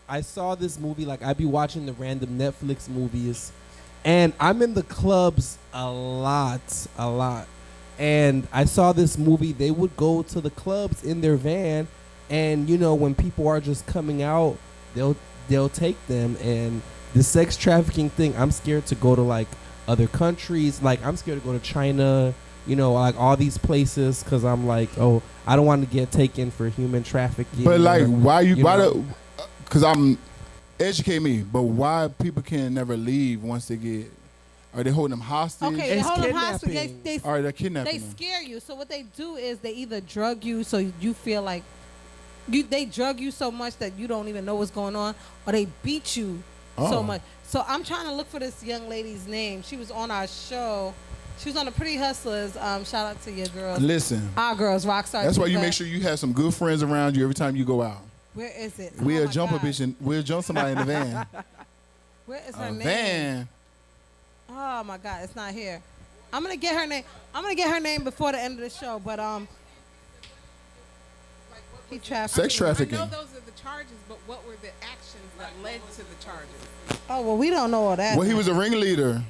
I saw this movie. Like, I be watching the random Netflix movies, and I'm in the clubs a lot. And I saw this movie. They would go to the clubs in their van, and you know, when people are just coming out, they'll take them. And the sex trafficking thing, I'm scared to go to like other countries. Like, I'm scared to go to China. You know, like all these places, because I'm like, oh, I don't want to get taken for human trafficking. But like, why you why know. because educate me, but why people can never leave once they get, are they holding them hostage? Okay, they It's hold them hostage. kidnapping. They Or they're kidnapping they them? scare you. So what they do is they either drug you so you feel like they drug you so much that you don't even know what's going on, or they beat you so Oh. much. So I'm trying to look for this young lady's name. She was on our show. She was on the Pretty Hustlers. Shout out to your girls. Listen, Our girls, Rockstar. that's why you Meeka. make sure you have some good friends around you every time you go out. Where is it? We'll Oh my jump a God. bitch and we'll jump somebody in the van. Where is her A name? van. Oh my God, it's not here. I'm gonna get her name. I'm gonna get her name before the end of the show. But he trafficked. Sex trafficking. I know those are the charges, but what were the actions that led to the charges? Oh well, we don't know all that. Well, he was a ringleader,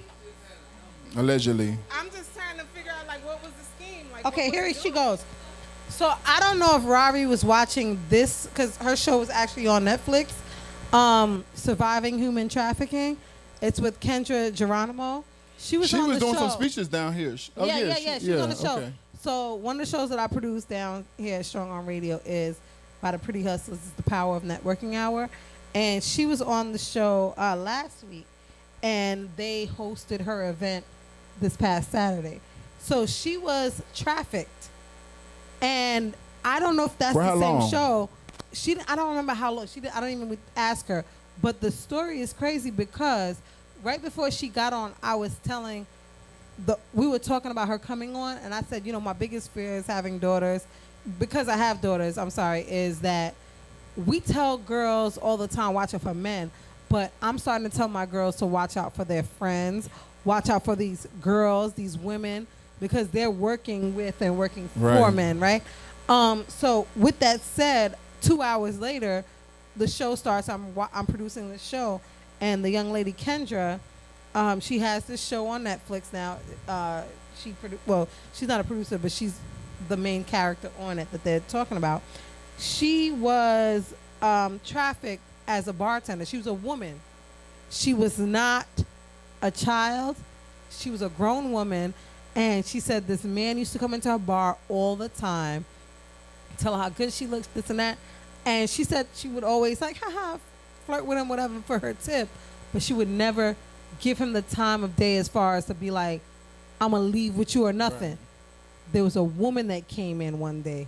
allegedly. I'm just trying to figure out, like, what was the scheme? Like, Okay, what here was she goes. So I don't know if Rari was watching this because her show was actually on Netflix. Surviving Human Trafficking. It's with Kendra Geronimo. She was on the doing show. some speeches down here. Oh, yeah. She was on the show. Okay. So one of the shows that I produce down here at Strong on Radio is by the Pretty Hustlers. It's the Power of Networking Hour, and she was on the show last week, and they hosted her event this past Saturday. So she was trafficked, and I don't know if that's For the how same long? show. I don't remember how long. I don't even ask her. But the story is crazy because right before she got on, I was telling we were talking about her coming on, and I said, you know, my biggest fear is having daughters, because I have daughters, I'm sorry, is that we tell girls all the time, watch out for men, but I'm starting to tell my girls to watch out for their friends, watch out for these girls, these women, because they're working with and working for Right. men, right? So with that said, 2 hours later, the show starts. I'm producing the show, and the young lady Kendra, she has this show on Netflix now. She's not a producer, but she's the main character on it that they're talking about. She was trafficked as a bartender. She was a woman. She was not a child. She was a grown woman, and she said this man used to come into her bar all the time, tell her how good she looks, this and that. And she said she would always like, haha, flirt with him, whatever, for her tip. But she would never give him the time of day as far as to be like, I'm going to leave with you or nothing. Right. There was a woman that came in one day.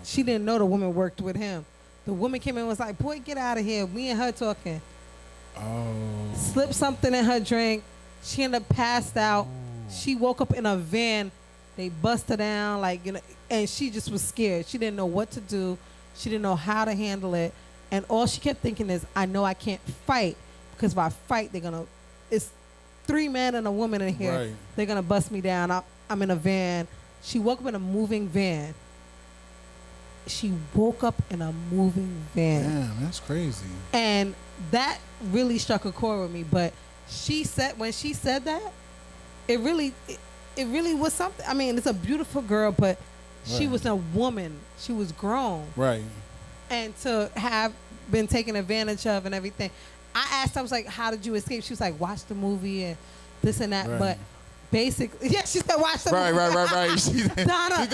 She didn't know the woman worked with him. The woman came in and was like, boy, get out of here. Me and her talking. Oh. Slipped something in her drink. She ended up passed out. She woke up in a van. They bust her down, like, you know, and she just was scared. She didn't know what to do. She didn't know how to handle it. And all she kept thinking is, I know I can't fight, because if I fight, it's 3 men and a woman in here. Right. They're going to bust me down. I'm in a van. She woke up in a moving van. She woke up in a moving van. Damn, that's crazy. And that really struck a chord with me. But when she said that, it really was something. I mean, it's a beautiful girl, but she was a woman. She was grown. Right. And to have been taken advantage of and everything. I asked her, I was like, how did you escape? She was like, watch the movie and this and that. Right. But basically, yeah, she said, watch the movie. Right. Donna,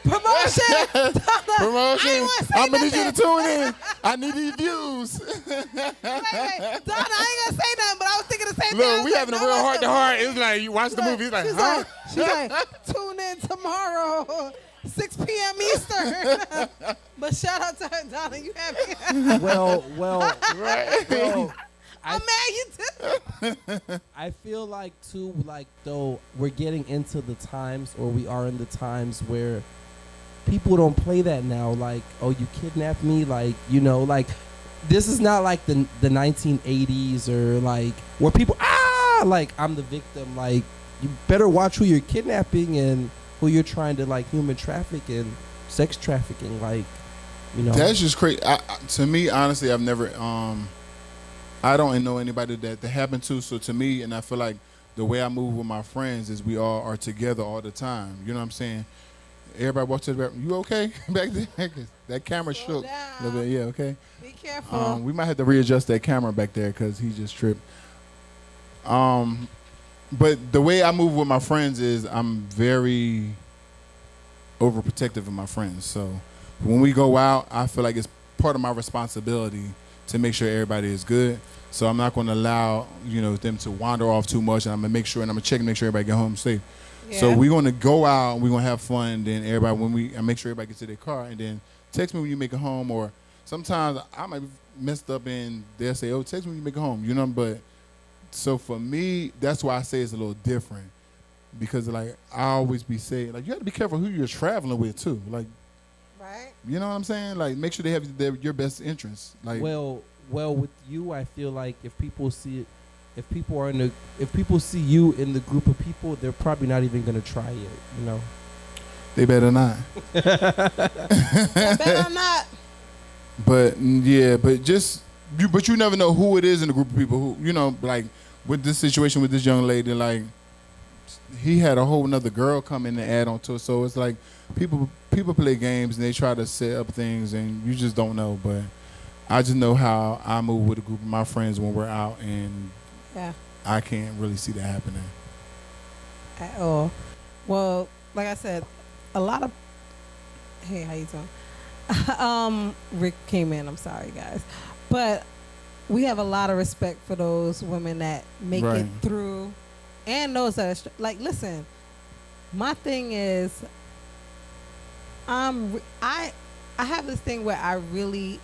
promotion. Donna, Promotion. I'm gonna need you to tune in. I need these views. Wait, Donna, I ain't gonna say nothing, but I was thinking the same thing. Look, we having a real heart to heart. It's like you watch the movie. It's like, she's huh? she's like, tune in tomorrow, 6 p.m. Eastern. But shout out to her, Donna. You have Well, Right. well, I'm mad you did. I feel like too, like though we're getting into the times, or we are in the times where people don't play that now. Like, oh, you kidnapped me, like, you know, like this is not like the 1980s or like where people like I'm the victim. Like, you better watch who you're kidnapping and who you're trying to like human traffic and sex trafficking. Like, you know, That's just crazy. To me, honestly, I've never. I don't know anybody that happened to. So to me, and I feel like the way I move with my friends is we all are together all the time. You know what I'm saying? Everybody walks to the bathroom. You okay back there? 'Cause that camera shook a little bit. Yeah, okay. Be careful. We might have to readjust that camera back there because he just tripped. But the way I move with my friends is I'm very overprotective of my friends. So when we go out, I feel like it's part of my responsibility to make sure everybody is good. So I'm not going to allow, them to wander off too much, and I'm going to make sure, and I'm going to check and make sure everybody get home safe. Yeah. So we're going to go out, we're going to have fun, and then I make sure everybody gets to their car, and then text me when you make it home, or sometimes I might be messed up and they'll say, oh, text me when you make it home, but so for me, that's why I say it's a little different, because like I always be saying, like, you have to be careful who you're traveling with too, like, Right. you know what I'm saying? Like, make sure they have your best interests. Like, well, with you, I feel like if people see you in the group of people, they're probably not even gonna try it. they better not. Better not. But yeah, but you never know who it is in the group of people who, like with this situation with this young lady, like he had a whole nother girl come in and add on to it. So it's like people play games and they try to set up things and you just don't know. But I just know how I move with a group of my friends when we're out, and Yeah. I can't really see that happening. At all. Well, like I said, a lot of. Hey, how you doing? Rick came in. I'm sorry, guys, but we have a lot of respect for those women that make Right. it through, and those that are like. Listen, my thing is, I have this thing where I really,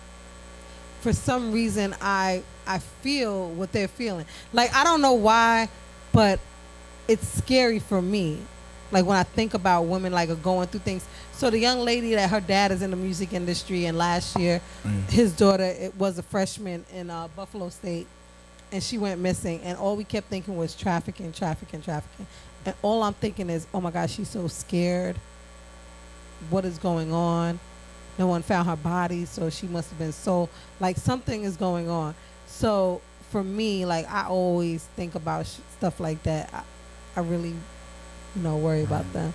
for some reason, I feel what they're feeling. Like, I don't know why, but it's scary for me. Like, when I think about women like are going through things. So the young lady that her dad is in the music industry, and last year his daughter was a freshman in Buffalo State, and she went missing, and all we kept thinking was trafficking. And all I'm thinking is, oh my God, she's so scared. What is going on? No one found her body, so she must have been like something is going on. So for me, like, I always think about stuff like that. I really, worry about them.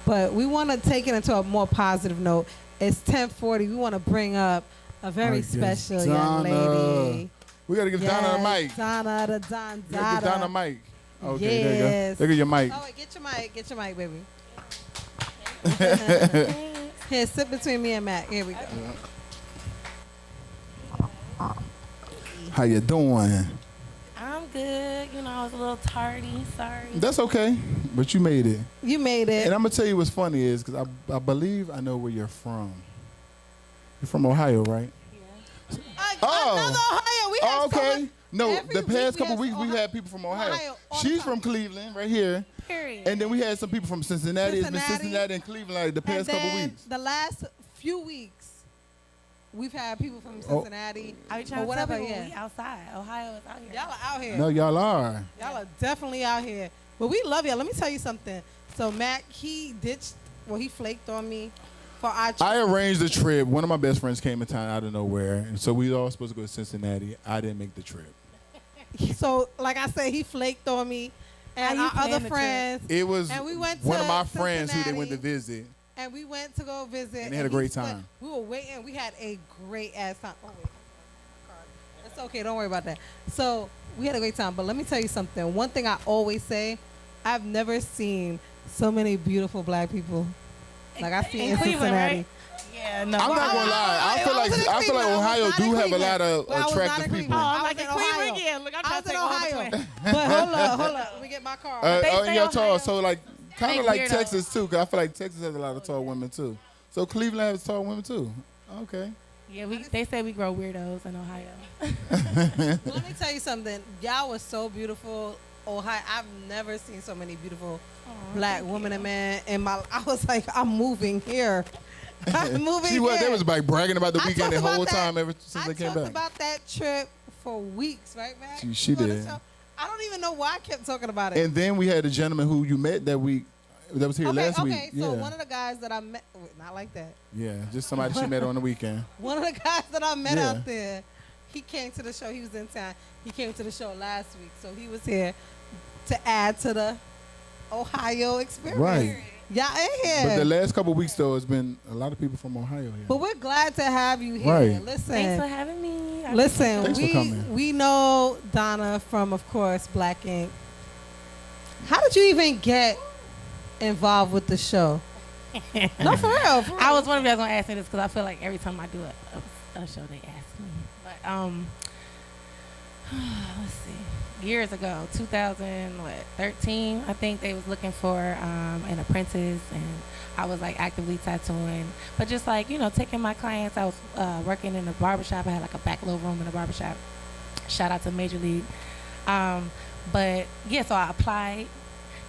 But we want to take it into a more positive note. It's 10:40. We want to bring up a very special young lady. We got to give Donna a mic. Donna, the Don We gotta give Donna a mic. Okay, there you Yes. go. Look at your mic. Oh, wait, get your mic, baby. Here, sit between me and Matt. Here we go. How you doing? I'm good. I was a little tardy. Sorry. That's okay, but you made it. You made it. And I'm gonna tell you what's funny is because I believe I know where you're from. You're from Ohio, right? Yeah. Another Ohio. We have okay. No, Every the week past we couple have weeks we Ohio- had people from Ohio. Ohio all the She's time. from Cleveland, right here. Period. And then we had some people from Cincinnati. It's been Cincinnati. Cincinnati and Cleveland like the past And couple then weeks. the last few weeks, we've had people from Cincinnati I be or trying to whatever. tell people Yeah, we outside. Ohio is out here. y'all are out here. No, y'all are. Y'all are definitely out here. But we love y'all. Let me tell you something. So Mac, he flaked on me for our trip. I arranged the trip. One of my best friends came in town out of nowhere, and so we all supposed to go to Cincinnati. I didn't make the trip. So, like I said, he flaked on me and How you our other plan the trip? friends. It was And we went one to of my friends who they went to Cincinnati. visit. And we went to go visit. And they had a great he spent- time. We were waiting. We had a great ass time. Oh, wait. It's okay. Don't worry about that. So we had a great time. But let me tell you something. One thing I always say, I've never seen so many beautiful black people like I see in Cleveland, Cincinnati. right? Yeah, no. I'm not gonna lie. I feel like Ohio do have a lot of attractive people. Oh, I I'm was like in in Cleveland Ohio. again. Look, I'm I trying was to in take all the Ohio. twins. But hold up. Let me get my car. They Oh, say y'all tall. Ohio. So like kind They of like weirdos. Texas too, cause I feel like Texas has a lot of tall women too. So Cleveland has tall women too. Okay. Yeah, they say we grow weirdos in Ohio. Let me tell you something. Y'all was so beautiful. Ohio. I've never seen so many beautiful black women and men in my. I was like, I'm moving here. I'm moving She was. here. They was like bragging about the I weekend the talked whole about that. time ever since I they came talked back. about that trip for weeks, right, Mac? She You on the did. show? I don't even know why I kept talking about it. And then we had a gentleman who you met that week. That was here last week. Okay, so one of the guys that I met, not like that. Yeah, just somebody she met on the weekend. One of the guys that I met Yeah. out there, he came to the show. He was in town. He came to the show last week, so he was here to add to the Ohio experience. Right. Y'all in here. But the last couple of weeks though, it's been a lot of people from Ohio here. But we're glad to have you here. Right. Listen. Thanks for having me. I Listen, Thanks for coming. we know Donna from, of course, Black Ink. How did you even get involved with the show? No, for real. For real. I was wondering if you was gonna ask me this because I feel like every time I do a show, they ask me. But let's see. Years ago, 2013, I think they was looking for an apprentice, and I was like actively tattooing, but just like taking my clients. I was working in a barbershop. I had like a back little room in a barbershop. Shout out to Major League. But yeah, so I applied.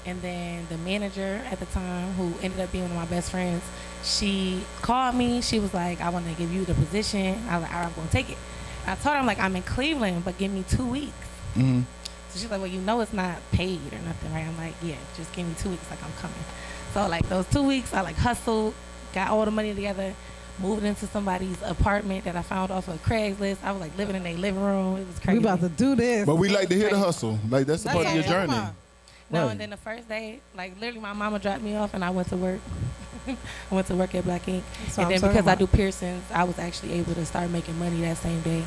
And then the manager at the time, who ended up being one of my best friends, she called me. She was like, I want to give you the position. I was like, all right, I'm going to take it. I told her, I'm like, I'm in Cleveland, but give me 2 weeks. Mm-hmm. So she's like, well, it's not paid or nothing, right? I'm like, yeah, just give me 2 weeks, like I'm coming. So like those 2 weeks, I like hustled, got all the money together, moved into somebody's apartment that I found off of Craigslist. I was like living in their living room. It was crazy. We about to do this. But we like to hear the hustle. Like that's the That's part of your what I'm talking journey. about. No, Right. and then the first day, like literally my mama dropped me off and I went to work. I went to work at Black Ink. That's what And I'm then talking because I about. do piercings, I was actually able to start making money that same day.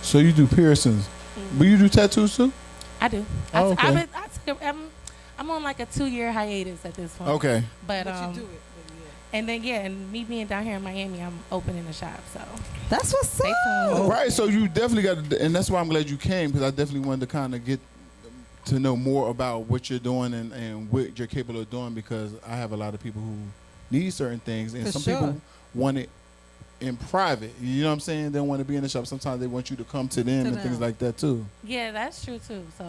So you do piercings. But you do tattoos too? I do. Oh, okay. I'm on like a 2-year hiatus at this point. Okay. But But you do it. and then and me being down here in Miami, I'm opening a shop. So That's what's stay up. tuned. Right. So you definitely got to, and that's why I'm glad you came, because I definitely wanted to kind of get to know more about what you're doing and what you're capable of doing, because I have a lot of people who need certain things, and For some sure. people want it in private. You know what I'm saying? They don't want to be in the shop. Sometimes they want you to come to them To and them. things like that too. Yeah, that's true too. So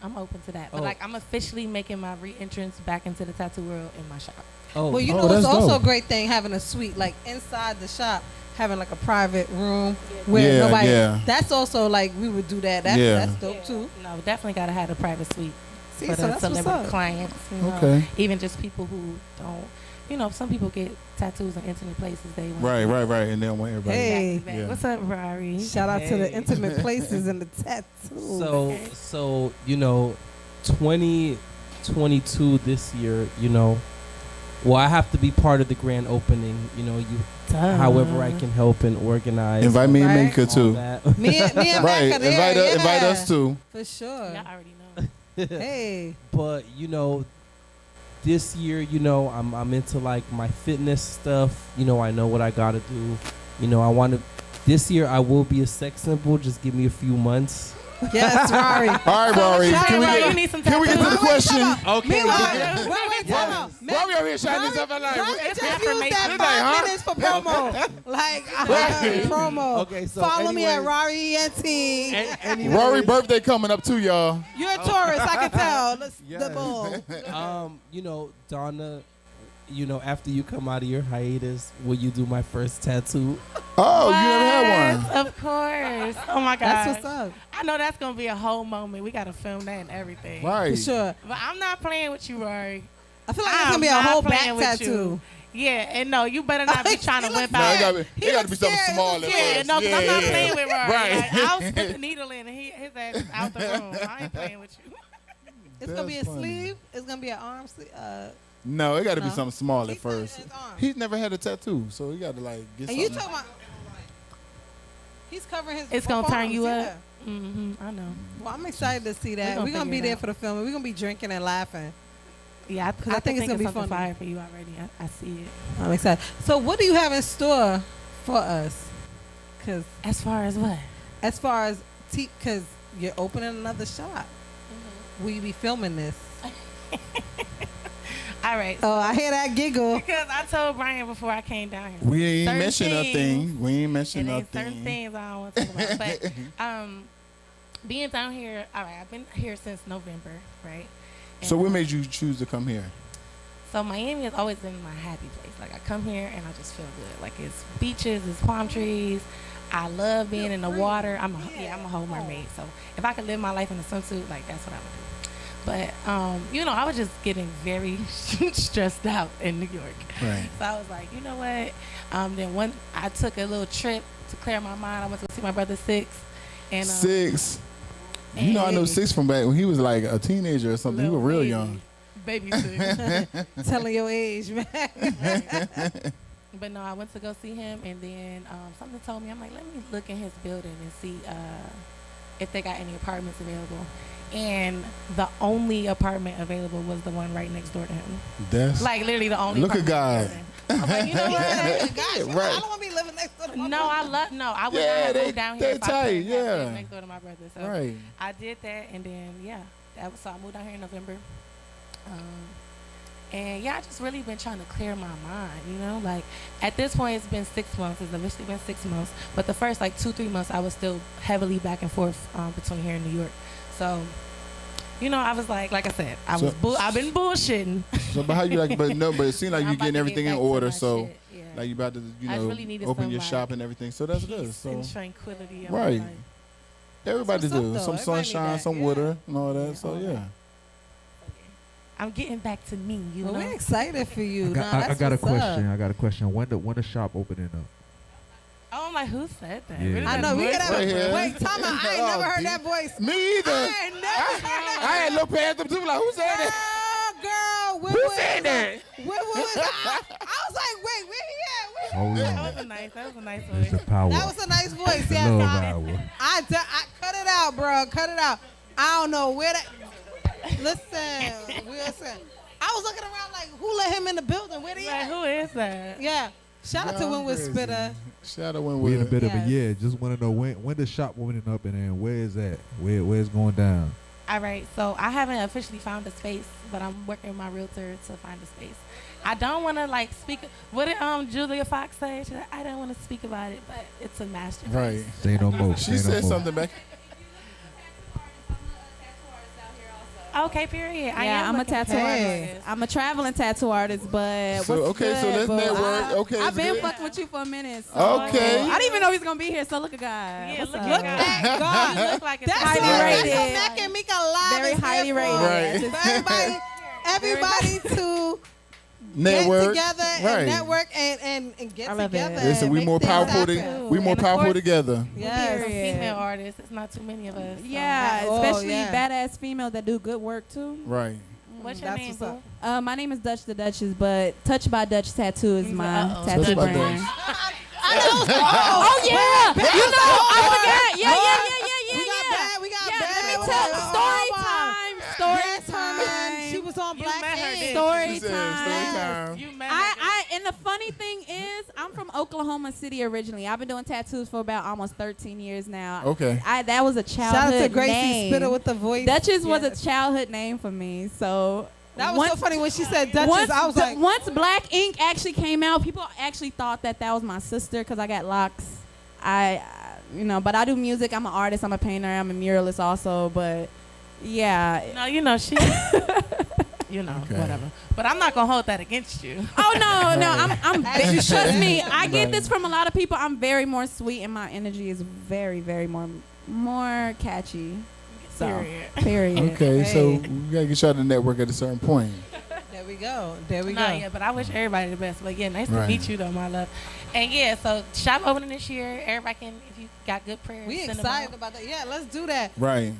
I'm open to that. But Oh. like I'm officially making my re-entrance back into the tattoo world in my shop. Oh, Well, you Oh, know, it's that's also dope. a great thing having a suite, like inside the shop, having like a private room where Yeah, nobody. yeah. That's also like we would do that. That's Yeah. that's dope too. No, definitely gotta have a private suite See, for so the that's what's celebrity up. clients. You know? Okay. Even just people who don't. Some people get tattoos in intimate places. They want Right. And they don't want everybody. Hey. back. Yeah. What's up, Rari? Shout out to the Hey. intimate places and the tattoos. So 2022 this year, well, I have to be part of the grand opening. However I can help and organize. Invite me and Right. Meeka all too. that. me and Right. Mac are there, Invite yeah. us too. For sure. Y'all already know. Hey, But this year, I'm into like my fitness stuff. I know what I gotta do. I want to. This year I will be a sex symbol. Just give me a few months. yes, Rory. All right, Rory. Sorry, Can we Rory, get, you need some can we get to the tattoos. question? Okay. Meanwhile, wait Hold on. Rory over here shining himself a light. Rory It's just used that affirmation. 5 minutes for promo. Like, promo. Okay, so Follow me at anyways- Rory ENT. Rory birthday coming up too, y'all. You're a Taurus, I can tell. The Yes. bull. You know, Donna, you know, after you come out of your hiatus, will you do my first tattoo? Oh, you never had one. Of course. Oh my God. That's what's up. I know that's gonna be a whole moment. We gotta film that and everything. Right. For sure. But I'm not playing with you, Rory. I feel like it's going to be a whole back tattoo. You. Yeah, and no, you better not be trying to whip No, out. it got to be something small at Yeah, first. no, because I'm not playing with Rory. Right. Like, I'll stick the needle in and his ass is out the room. I ain't playing with you. It's going to be a That's funny. sleeve. It's going to be an arm sleeve. No, it got to be No. something small at He said first. his arm. He's never had a tattoo, so he got to like get And you something. talking about... He's covering his It's gonna both turn you arms, up. Mm-hmm, I know. yeah. Well, I'm excited to see that. gonna We're going to be figure it there out. for the film. We're going to be drinking and laughing. Yeah, I think think it's gonna be something funny. fire for you already. I see it. I'm excited. So what do you have in store for us? Because As far as what? as far as... Because you're opening another shop. Will you be filming this? All right. Oh, I hear that giggle. Because I told Brian before I came down here. We ain't certain mention things- nothing. We ain't mention And there's certain nothing. things I don't want to talk about. But being down here, all right, I've been here since November, right? So And, what made you choose to come here? So Miami has always been my happy place. Like I come here and I just feel good. Like it's beaches, it's palm trees. I love being in the water. I'm a whole mermaid. So if I could live my life in a swimsuit, like that's what I would do. But you know, I was just getting very stressed out in New York. Right. So I was like, you know what? Then I took a little trip to clear my mind. I went to go see my brother Six. And 6. You know, I know 6 from back when he was like a teenager or something. He was real young. Baby Six. Telling your age, man. But no, I went to go see him, and then something told me, I'm like, let me look in his building and see if they got any apartments available. And the only apartment available was the one right next door to him. That's Like literally the only. Look at apartment God. I was like, you know what? Gosh, Right. I don't want to be living next door to my No, I would not Yeah, have they- moved down they here if I tight, couldn't have yeah. lived next door to my brother. So right. I did that, and then so I moved down here in November. And yeah, I just really been trying to clear my mind, you know? Like, at this point, it's been 6 months. It's officially been 6 months. But the first, 2-3 months, I was still heavily back and forth between here and New York. So, you know, I was like I said, I've been bullshitting. So, but how you like? But it seems like I'm you're about getting to everything get in back to order. my So, shit, yeah. like you about to, I just really needed open some, your like, shop and everything. So that's good. Peace So and tranquility. in my right. life. Everybody That's what's do up, though. some Everybody need sunshine, that, some yeah. water, and all that. Yeah, So all yeah. that. I'm getting back to me, you Well, know? we're excited for you. I got a question. I got a question. When the shop opening up? Oh, I'm like, who said that? Yeah. Really, I that know. We voice? gotta Right here. wait. Time out. I ain't Oh, never heard deep. that voice. Me either. I ain't never heard that. I had looked past them too. Like, who said that? Girl, when Who was said that? When was I was like, wait, where he at? Hold That on. was a nice It's the voice. power. That was a nice voice. The Yes, love I cut it out, bro. Cut it out. I don't know where that. Listen, Wilson. I was looking around like, who let him in the building? Where he Like, at? who is that? Yeah. Shout out to Y'all Winwood crazy. Spitter. Shout out We in a Winwood. bit of a Yes. yeah. Just want to know when the shop opening up and then where is that? Where's going down? All right, so I haven't officially found a space, but I'm working with my realtor to find a space. I don't want to speak. What did Julia Fox say? She said, I don't want to speak about it, but it's a masterpiece. Right. Say no more. She say no said more. something back. Okay, period. Yeah, I'm a tattoo artist. I'm a traveling tattoo artist, but So, what's okay, so good, let's boo? network. Okay, I've it's been good. fucking with you for a minute. So Okay. I didn't even know he was gonna be here. So look at God. Yeah, What's look up? at God. You look like it's That's highly what rated. Mac and Meeka Live Very is highly here rated. for. Right. For everybody to Network. get together Right. and network and get I love it. together. Listen, and we make more things powerful. happen. We more And of powerful course- together. Yes. Some Period. female artists. It's not too many of us. so Yeah, Oh, especially yeah. badass female that do good work too. Right. What's your That's name, what's boo? up. My name is Dutch the Duchess, but Touched by Dutch Tattoo is my Uh-oh. tattoo Touched by brand. Dutch. Oh yeah, you know I forgot. Yeah. We got bad. We got Yeah, bad. let me Hold tell on. story time. Story Yes, Herman. She time. was on You Black met her, Ink. didn't Story She said story time. time. You met And the funny thing is, I'm from Oklahoma City originally. I've been doing tattoos for about almost 13 years now. Okay. That was a Shout out childhood to Gracie name. Spitter with the voice. Duchess was Yes. a childhood name for me. So That was so funny when she said Duchess. Once, I was like, once Black Ink actually came out, people actually thought that was my sister because I got locks. But I do music. I'm an artist. I'm a painter. I'm a muralist also. But yeah. No, she. Whatever. But I'm not gonna hold that against you. Oh no, I'm trust me. I get this from a lot of people. I'm very more sweet, and my energy is very, very more catchy. So, period. Okay, so we gotta get y'all to network at a certain point. there we go. There we go. Yeah, but I wish everybody the best. But yeah, nice to meet you though, my love. And yeah, so shop opening this year. Everybody can, if you got good prayers. We send excited about that. Yeah, let's do that. Right.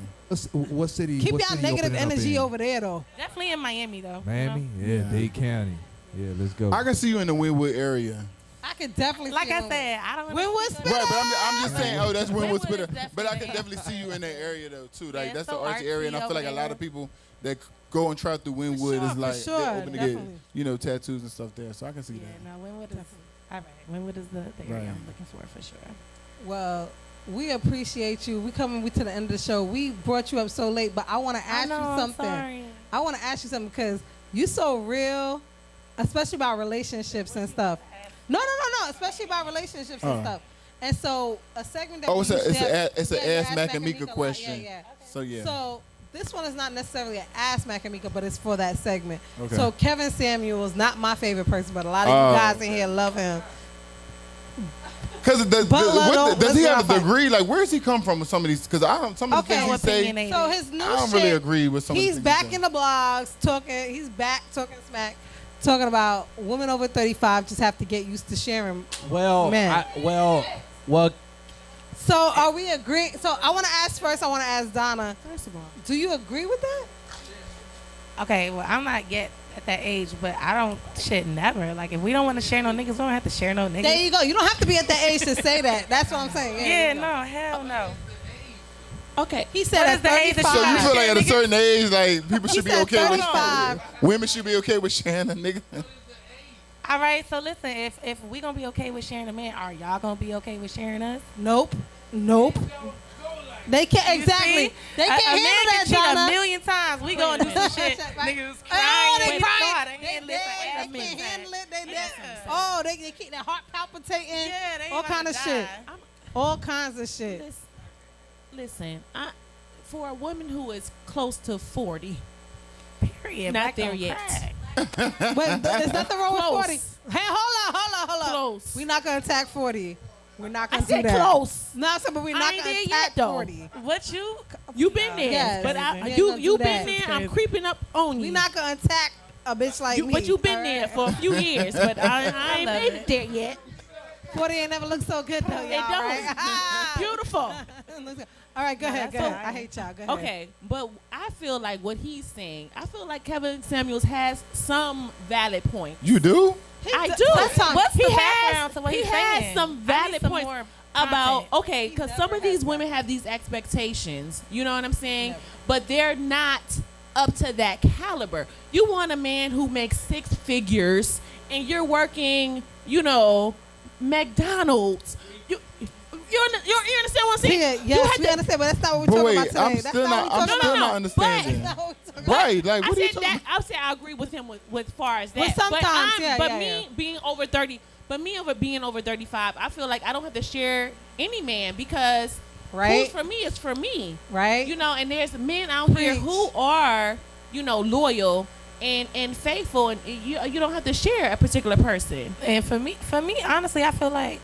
What city? Keep what y'all city negative opening up energy in? over there though. Definitely in Miami though. Miami? Yeah, Dade County. Yeah, let's go. I can see you in the Wynwood area. I could definitely. Like see I said, I don't. Wynwood Spitter. Right, but I'm just saying, oh, that's Wynwood Spitter. is But I definitely- can definitely see you in that area though too. Like Yeah, that's so the artsy area, and I feel like a artsy lot over of people that go and try through Wynwood is like sure, they're open to get definitely. tattoos and stuff there. So I can see Yeah, that. no, Wynwood is all right. Wynwood is the area Right. I'm looking for sure. Well, we appreciate you. We coming to the end of the show. We brought you up so late, but I want to ask I know, you something. I'm sorry. I want to ask you something because you so real, especially about relationships and stuff. No, especially about relationships and stuff. And so a segment that Oh, we it's used to have- a yeah, Ask Mac and Mika Meeka a lot. question. Yeah. So yeah. So this one is not necessarily an Ask Mac and Meeka, but it's for that segment. Okay. So Kevin Samuel is not my favorite person, but a lot of you guys in here love him. Because But does he have let's a not degree? Like, where's he come from with some of these? Because some of the things he say, So his new I don't shit, really agree with some of the he's things back he in the blogs talking. He's back talking smack, talking about women over 35 just have to get used to sharing. Well, men. well. So are we agreeing? So I want to ask first. I want to ask Donna. First of all, do you agree with that? Okay, well, I'm not yet at that age, but I don't shit never. Like, if we don't want to share no niggas, we don't have to share no niggas. There you go. You don't have to be at that age to say that. That's what I'm saying. Yeah, no, hell no. Okay, he said What at is the age 35. that So you feel like at a certain age, like people He should be said okay 35. with women should be okay with sharing a nigga. All right, so listen, if we gonna be okay with sharing a man, are y'all gonna be okay with sharing us? Nope. They can't You exactly. see? They can't a man handle can that, cheat Donna. a million times. We gonna do some shit. Niggas Oh, crying. they when crying. God, They handle it for every can't minute. handle it. They Yeah. they keep their heart palpitating. Yeah, they all about kind to of shit. die. All kinds of shit. Listen, for a woman who is close to 40, Period. not Black there don't yet. crack. Wait, there's nothing wrong with Close. 40. Hey, hold on. Close. We're not gonna attack 40. We're not I gonna do said that. close. No, so, but we're I not ain't gonna there attack yet, though. 40. What you? You been there, Yes, but we ain't you gonna you do been that. there. I'm creeping up on you. We're not gonna attack a bitch like me. But you been all there right? for a few years, but I ain't love made it. it there yet. 40 ain't never looked so good though, y'all. They don't. Right? Beautiful. All right, go ahead. that's all I right. hate y'all. Go ahead. Okay, but I feel like what he's saying, I feel like Kevin Samuels has some valid points. You do? I d- do. sometimes. What's he the has, background to what he he's has saying? some I need valid some points more about, content. okay, because some of these women have these expectations, you know what I'm saying? But they're not up to that caliber. You want a man who makes 6 figures and you're working, McDonald's. You understand what I'm saying? Yeah, You yes, had we to- understand, but that's not what we're But talking wait, about today. I'm That's still not not. what I'm we're still talking not about. understanding. That's not what we're talking about. Right? Like, I what are you said talking? that. I said I agree with him with far as that. Well, sometimes, yeah, but yeah, me yeah. being over 30, being over 35, I feel like I don't have to share any man because Right. who's for me is for me. Right. And there's men out here Preach. who are, loyal and faithful, and you don't have to share a particular person. And for me, honestly, I feel like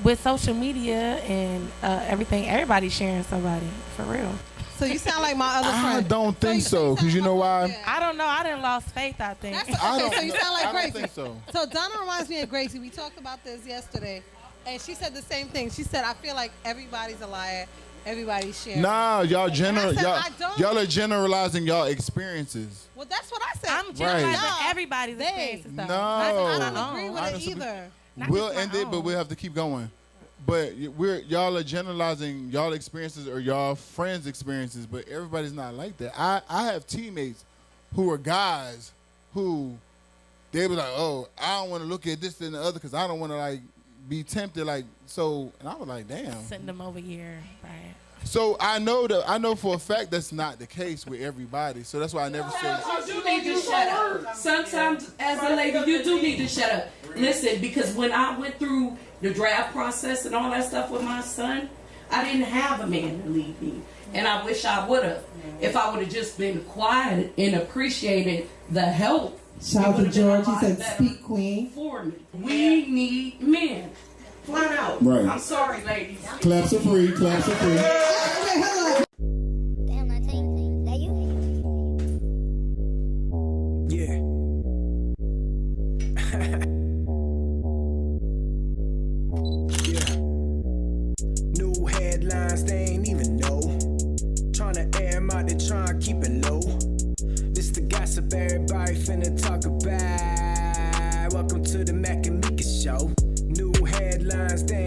with social media and everything, everybody's sharing somebody for real. So you sound like my other I friend. don't think so, because you know why? I don't know. I didn't lost faith. I think. That's I okay. don't So you know. sound like I don't Gracie. think so. So Donna reminds me of Gracie. We talked about this yesterday, and she said the same thing. She said, "I feel like everybody's a liar. Everybody's sharing." Nah, y'all said, I don't. y'all are generalizing y'all experiences. Well, that's what I said. I'm generalizing Y'all, everybody's they- experiences. Though. No. I don't agree with Honestly, it either. We'll just end my it, but own. we'll have to keep going. But y'all are generalizing y'all experiences or y'all friends' experiences, but everybody's not like that. I have teammates who are guys who they were like, oh, I don't want to look at this and the other because I don't want to like be tempted, like so. And I was like, damn. Send them over here, right? So I know for a fact that's not the case with everybody. So that's why I never say. You need to shut up. Sometimes, as a lady, you do need to shut up. Listen, because when I went through the draft process and all that stuff with my son, I didn't have a man to lead me. And I wish I would have. If I would have just been quiet and appreciated the help. Shout out to George. He said, "Speak, Queen." For me. We need men. Flat out. Right. I'm sorry, ladies. Claps are free. Claps are free. Okay, hold on. Yeah. Yeah. New headlines, they ain't even know. Tryna air 'em out, they tryna keep it low. This the gossip everybody finna talk about. Welcome to the Mac and Meeka show. New headlines, they